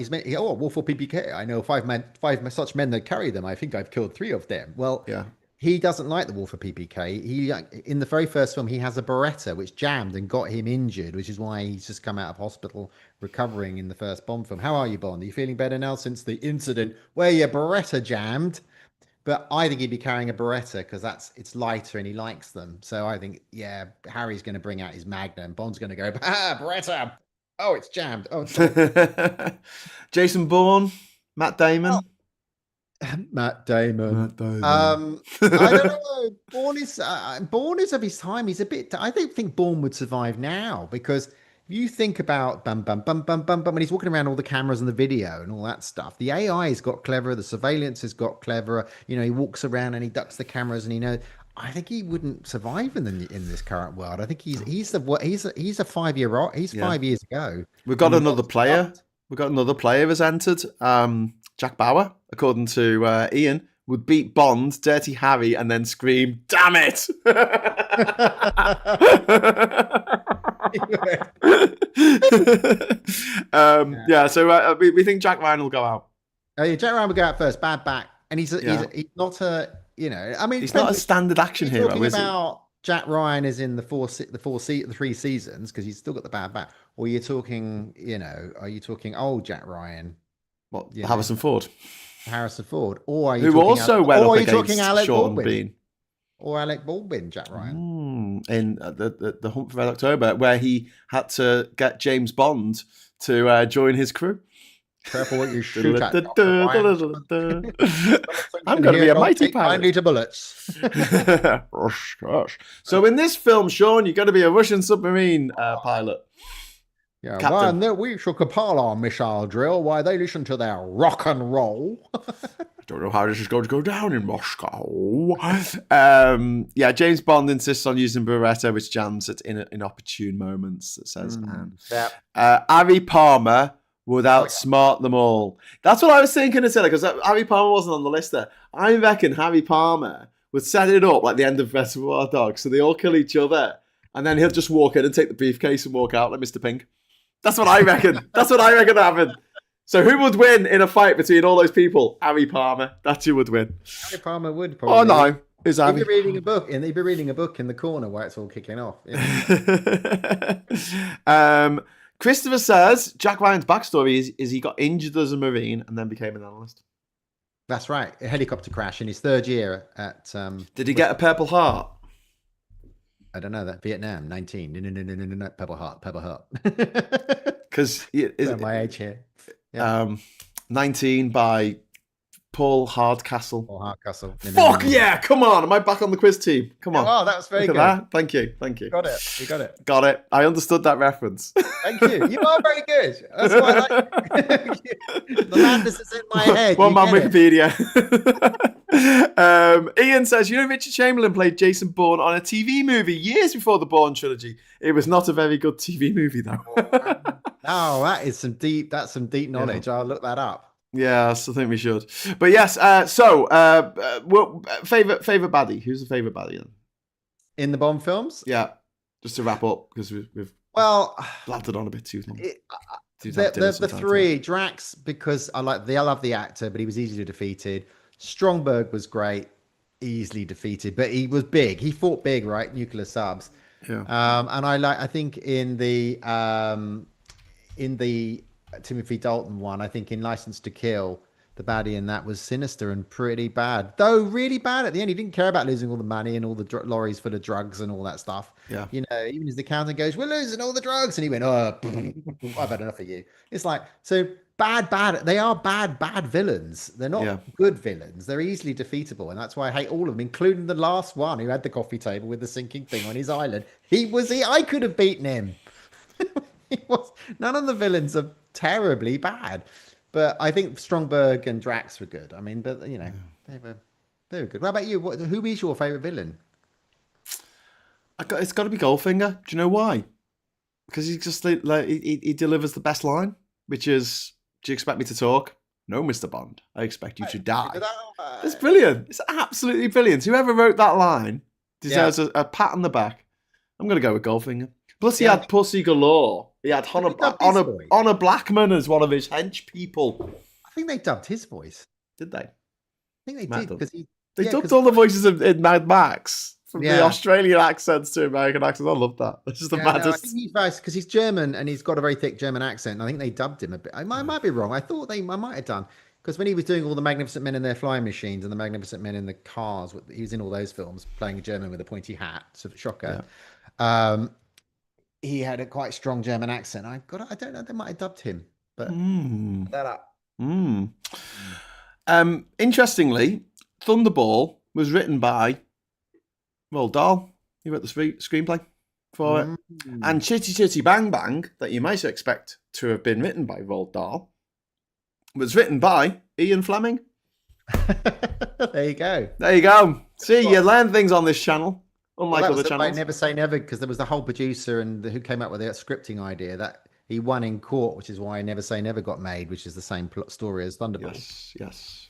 for PPK. I know 5 such men that carry them. I think I've killed 3 of them. Well, yeah. He doesn't like the Wolf of PPK. In the very first film, he has a Beretta which jammed and got him injured, which is why he's just come out of hospital recovering in the first Bond film. How are you, Bond? Are you feeling better now since the incident where your Beretta jammed? But I think he'd be carrying a Beretta because it's lighter and he likes them. So I think, Harry's going to bring out his Magnum. Bond's going to go, Beretta. Oh, it's jammed. Oh, it's Jason Bourne, Matt Damon. Matt Damon. I don't know. Bourne is of his time. He's a bit. I don't think Bourne would survive now because if you think about bum bum bum bum bum bum when he's walking around all the cameras and the video and all that stuff. The AI has got cleverer. The surveillance has got cleverer. He walks around and he ducks the cameras and he knows. I think he wouldn't survive in this current world. I think he's a 5-year old. He's 5 years ago. We've got another player. Has entered. Jack Bauer, according to Ian, would beat Bond, Dirty Harry, and then scream, "Damn it!" So we think Jack Ryan will go out. Jack Ryan will go out first. Bad back, and he's not a. I mean, he's not a standard action hero. Talking about Jack Ryan is in the 3 seasons because he's still got the bad back, or you're talking, are you talking old Jack Ryan? What, Harrison Ford? Or are you who talking also went up against Alec Sean Baldwin? Bean? Or Alec Baldwin, Jack Ryan. In the Hunt for Red October, where he had to get James Bond to join his crew. Careful what you shoot at. I'm going to be a mighty pilot. 9 liter bullets. So in this film, Sean, you're going to be a Russian submarine pilot. Yeah, Captain. Why we should compile our missile drill while they listen to their rock and roll. I don't know how this is going to go down in Moscow. James Bond insists on using Beretta, which jams at inopportune moments, it says. Harry Palmer would outsmart them all. That's what I was thinking, because Harry Palmer wasn't on the list there. I reckon Harry Palmer would set it up like the end of Reservoir Dogs, so they all kill each other, and then he'll just walk in and take the briefcase and walk out like Mr. Pink. That's what I reckon. That's what I reckon happened. So who would win in a fight between all those people? Harry Palmer. That's who would win. Harry Palmer would probably. Oh no, is Harry? He'd be reading a book, and he'd be reading a book in the corner where it's all kicking off. Christopher says Jack Ryan's backstory is he got injured as a Marine and then became an analyst. That's right. A helicopter crash in his third year at. Did he get a Purple Heart? I don't know that. Vietnam, 19. No. Purple Heart. Because my age here. 19 by Paul Hardcastle. Fuck yeah! Come on, am I back on the quiz team? Come on. Oh, that was very good. That. Thank you. You got it. Got it. I understood that reference. Thank you. You are very good. That's why I like the madness is in my head. One man Wikipedia. Ian says, Richard Chamberlain played Jason Bourne on a TV movie years before the Bourne trilogy. It was not a very good TV movie, though. Oh, that's some deep knowledge. Yeah. I'll look that up. Yes, I think we should. But yes, favorite baddie. Who's the favorite baddie then? In the Bond films? Yeah, just to wrap up because we've blattered on a bit too. The three Drax, because I love the actor, but he was easily defeated. Stromberg was great, easily defeated, but he was big. He fought big, right? Nuclear subs. Yeah. And I think in the Timothy Dalton one, I think in License to Kill, the baddie in that was sinister and pretty bad, though really bad at the end. He didn't care about losing all the money and all the lorries full of drugs and all that stuff. Yeah, even as the accountant goes, "We're losing all the drugs," and he went, "Oh, I've had enough of you." It's like, so bad. They are bad villains. They're not good villains. They're easily defeatable, and that's why I hate all of them, including the last one who had the coffee table with the sinking thing on his island. I could have beaten him. None of the villains are terribly bad, but I think Stromberg and Drax were good. I mean, but they were good. What about you? Who is your favorite villain? It's got to be Goldfinger. Do you know why? Because he just he delivers the best line, which is, "Do you expect me to talk? No, Mr. Bond. I expect you to die." It's brilliant. It's absolutely brilliant. Whoever wrote that line deserves a pat on the back. I'm going to go with Goldfinger. Plus, he had Pussy Galore. He had Honor Blackman as one of his hench people. I think they dubbed his voice. Did they? I think they did because they dubbed all the voices in Mad Max from the Australian accents to American accents. I love that. It's just the maddest. I think he's right because he's German and he's got a very thick German accent. And I think they dubbed him a bit. I might be wrong. I thought I might have done because when he was doing all the Magnificent Men in their flying machines and the Magnificent Men in the cars, he was in all those films playing a German with a pointy hat, sort of shocker. Yeah. He had a quite strong German accent. I don't know. They might have dubbed him, but that up. Interestingly, Thunderball was written by Roald Dahl. He wrote the screenplay for it, and Chitty Chitty Bang Bang, that you might expect to have been written by Roald Dahl, was written by Ian Fleming. There you go. See, you learn things on this channel. Unlike other channels. Never Say Never, because there was the whole producer and who came up with the scripting idea that he won in court, which is why Never Say Never got made, which is the same plot story as Thunderball. Yes.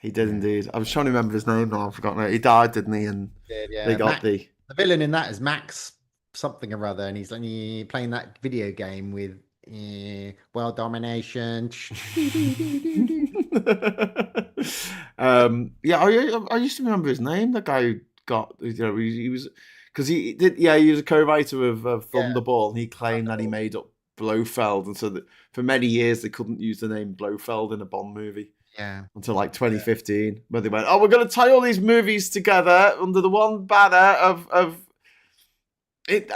He did indeed. I was trying to remember his name now. I've forgotten it. He died, didn't he? And they got the villain in that is Max something or other, and he's playing that video game with world domination. I used to remember his name. That guy got, he was, because he was a co-writer of Thunderball, and he claimed that he made up Blofeld, and so that for many years they couldn't use the name Blofeld in a Bond movie. Yeah. Until like 2015, where they went, we're going to tie all these movies together under the one banner of it.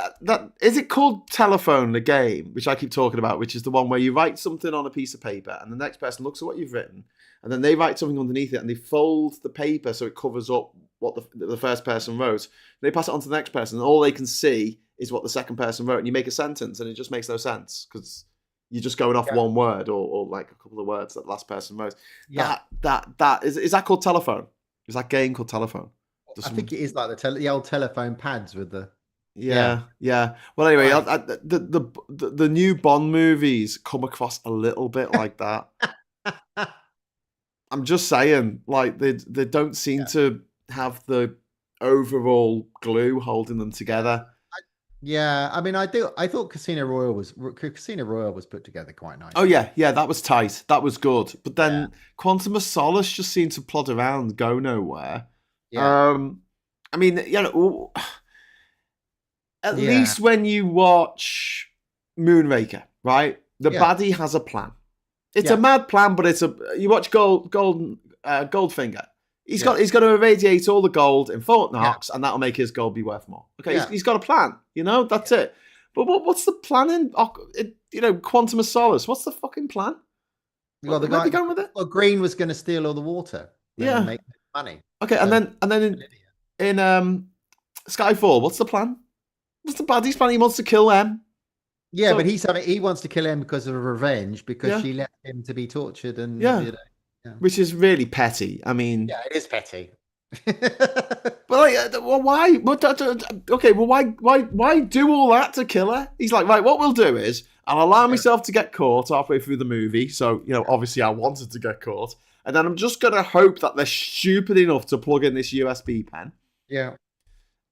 Is it called Telephone, the game, which I keep talking about, which is the one where you write something on a piece of paper, and the next person looks at what you've written, and then they write something underneath it, and they fold the paper so it covers up what the first person wrote. They pass it on to the next person, and all they can see is what the second person wrote, and you make a sentence, and it just makes no sense because you're just going off one word or like a couple of words that the last person wrote. Yeah. That is that called Telephone? Is that game called Telephone? I think it is like the old telephone pads with the. Yeah. Well, anyway, the new Bond movies come across a little bit like that. I'm just saying, like they don't seem to have the overall glue holding them together. I mean, I thought Casino Royale was put together quite nice. Oh yeah, that was tight. That was good. But then Quantum of Solace just seemed to plod around, go nowhere. Yeah. I mean, at least when you watch Moonraker, right? The baddie has a plan. It's a mad plan, but you watch Goldfinger. He's got to irradiate all the gold in Fort Knox, and that'll make his gold be worth more. Okay, he's got a plan. That's it. But what's the plan in Quantum of Solace? What's the fucking plan? Well, the guy going with it. Well, Green was going to steal all the water. And make money. Okay, and then in Skyfall, what's the plan? What's the baddie's plan? He wants to kill them. Yeah, but he wants to kill him because of revenge, because she left him to be tortured and which is really petty. I mean, it is petty. But why? Why do all that to kill her? He's like, right, what we'll do is I'll allow myself to get caught halfway through the movie. So obviously I wanted to get caught, and then I'm just gonna hope that they're stupid enough to plug in this USB pen. Yeah.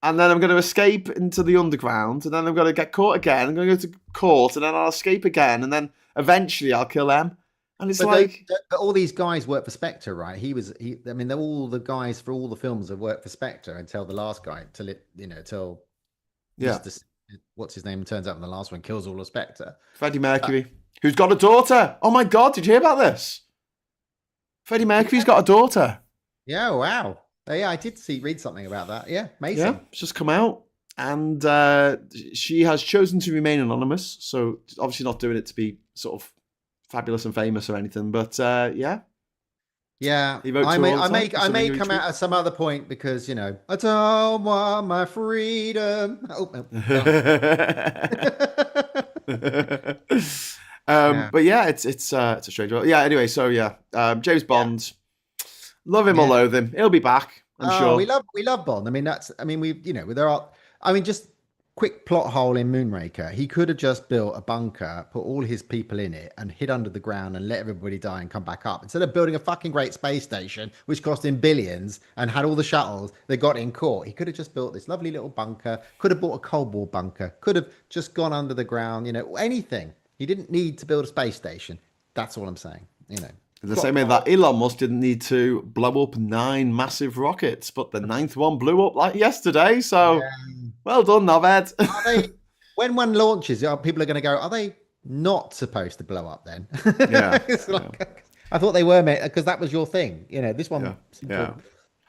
And then I'm going to escape into the underground, and then I'm going to get caught again. I'm going to go to court, and then I'll escape again, and then eventually I'll kill them. And it's all these guys work for Spectre, right? All the guys for all the films have worked for Spectre until the last guy, till what's his name turns up in the last one, kills all of Spectre. Freddie Mercury, who's got a daughter. Oh my God, did you hear about this? Freddie Mercury's got a daughter. Yeah, wow. Yeah, I did read something about that. Yeah, amazing. Yeah, it's just come out. And she has chosen to remain anonymous. So obviously not doing it to be sort of fabulous and famous or anything. But yeah. Yeah, I may come out at some other point because, I don't want my freedom. But yeah, it's a strange one. Yeah, anyway, so James Bond. Love him or loathe him, he'll be back. I'm sure. We love Bond. Just quick plot hole in Moonraker. He could have just built a bunker, put all his people in it, and hid under the ground and let everybody die and come back up. Instead of building a fucking great space station, which cost him billions, and had all the shuttles that got in caught, he could have just built this lovely little bunker. Could have bought a Cold War bunker. Could have just gone under the ground. Anything. He didn't need to build a space station. That's all I'm saying. The same way that Elon Musk didn't need to blow up 9 massive rockets, but the 9th one blew up like yesterday. So, well done, Naved. When one launches, people are going to go, are they not supposed to blow up then? Yeah. I thought they were, mate, because that was your thing. This one. Yeah.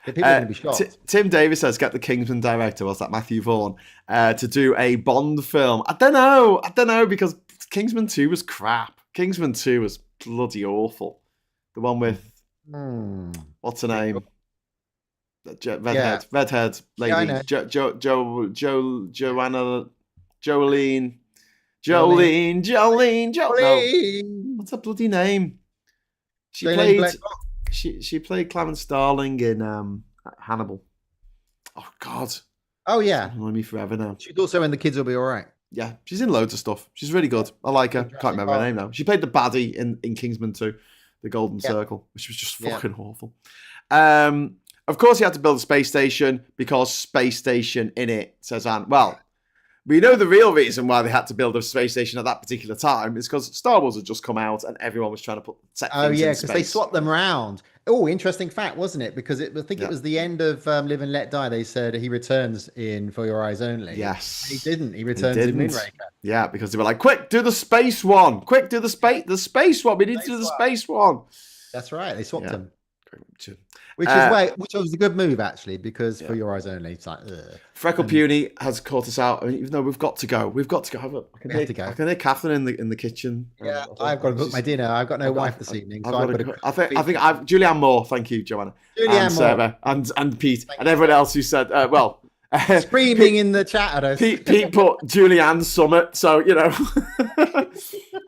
People are going to be shocked. Tim Davis says, get the Kingsman director, was that Matthew Vaughn, to do a Bond film. I don't know, because Kingsman 2 was crap. Kingsman 2 was bloody awful. The one with what's her name? Redhead lady. Jolene. No. What's her bloody name? She played Clarence Starling in Hannibal. Oh God. Oh yeah. Annoying me forever now. She's also in The Kids Will Be Alright. Yeah, she's in loads of stuff. She's really good. I like her. Can't remember her name now. She played the baddie in Kingsman 2. The Golden Circle, which was just fucking awful. Of course, he had to build a space station because space station in it says, well, we know the real reason why they had to build a space station at that particular time is because Star Wars had just come out and everyone was trying to set things in space. Because they swapped them around. Oh, interesting fact, wasn't it? Because it was the end of Live and Let Die. They said he returns in For Your Eyes Only. Yes. And he didn't. He returns in Moonraker. Yeah, because they were like, quick, do the space one. Quick, do the space one. We need to do the space one. That's right. They swapped them. Which was a good move, actually, because For Your Eyes Only, it's like, ugh. Freckle Puny has caught us out. I mean, even though we've got to go. I can hear Catherine in the kitchen. Yeah, I've got to book my dinner. I've got no wife this evening. So I think I've Julianne Moore. Thank you, Joanna. Julianne Moore. And Pete and everyone else who said, screaming in the chat at us. Pete put Julianne Summit, so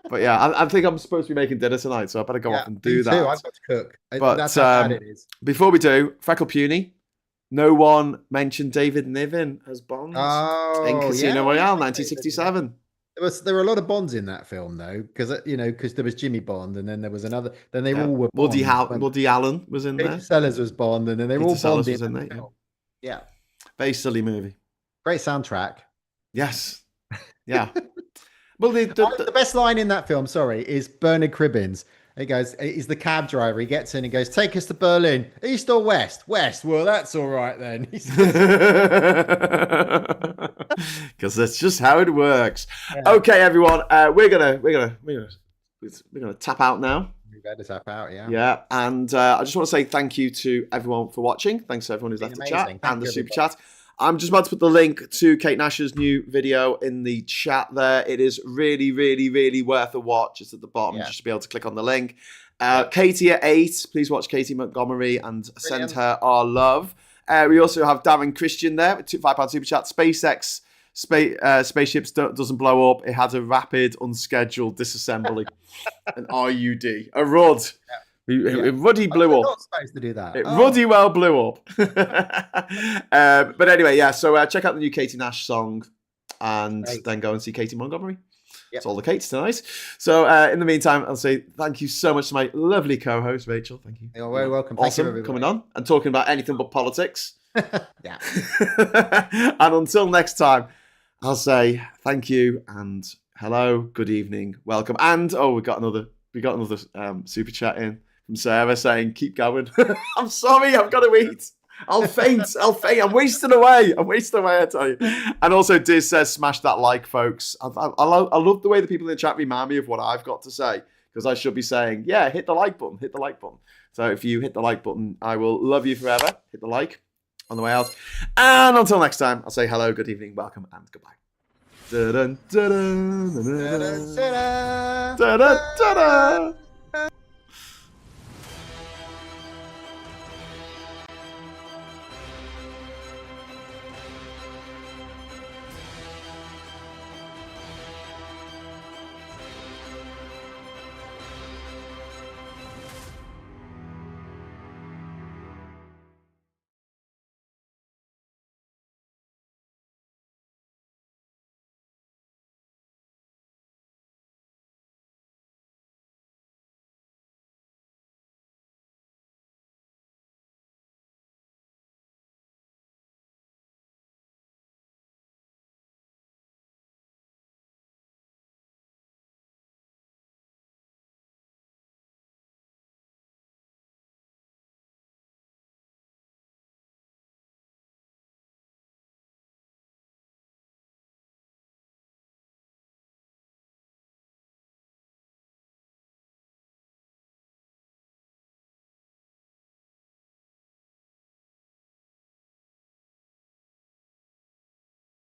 But yeah, I think I'm supposed to be making dinner tonight, so I better go off and do that. I've got to cook. But that's how bad it is. Before we do, Freckle Puny, no one mentioned David Niven as Bond in Casino Royale, 1967. There were a lot of Bonds in that film, though, because there was Jimmy Bond, and then there was another. Then they all were. Woody Allen was in there. Sellers was Bond, and then they were all Bond in there. Film. Yeah. Very silly movie. Great soundtrack. Yes. Yeah. Well, the best line in that film, is Bernard Cribbins. He goes, he's the cab driver. He gets in and goes, take us to Berlin. East or west? West. Well, that's all right then. Because that's just how it works. Yeah. Okay, everyone. We're gonna tap out now. We better tap out, yeah. Yeah, and I just want to say thank you to everyone for watching. Thanks to everyone who's left the chat and the super chat. I'm just about to put the link to Kate Nash's new video in the chat there. It is really, really, really worth a watch. It's at the bottom, just to be able to click on the link. Katie at 8, please watch Katie Montgomery and send her our love. We also have Darren Christian there with £5 super chat. SpaceX spaceships doesn't blow up. It has a rapid, unscheduled disassembly. An RUD. A RUD. It ruddy blew up. Not supposed to do that. It ruddy well blew up. But anyway, so check out the new Katie Nash song and then go and see Katie Montgomery. It's all the Kates tonight. So in the meantime, I'll say thank you so much to my lovely co-host, Rachel. Thank you. You're very welcome. Awesome Thank you, coming on and talking about anything but politics. Yeah. And until next time, I'll say thank you and hello, good evening, welcome. And we got another super chat in from Sarah saying, keep going. I'm sorry, I've got to eat. I'll faint. I'm wasting away, I tell you. And also Diz says, smash that like, folks. I love the way the people in the chat remind me of what I've got to say, because I should be saying, hit the like button. So if you hit the like button, I will love you forever. Hit the like on the way out. And until next time, I'll say hello, good evening, welcome, and goodbye. Da-dun, da-dun, da-dun, da-dun, da-dun, da-dun.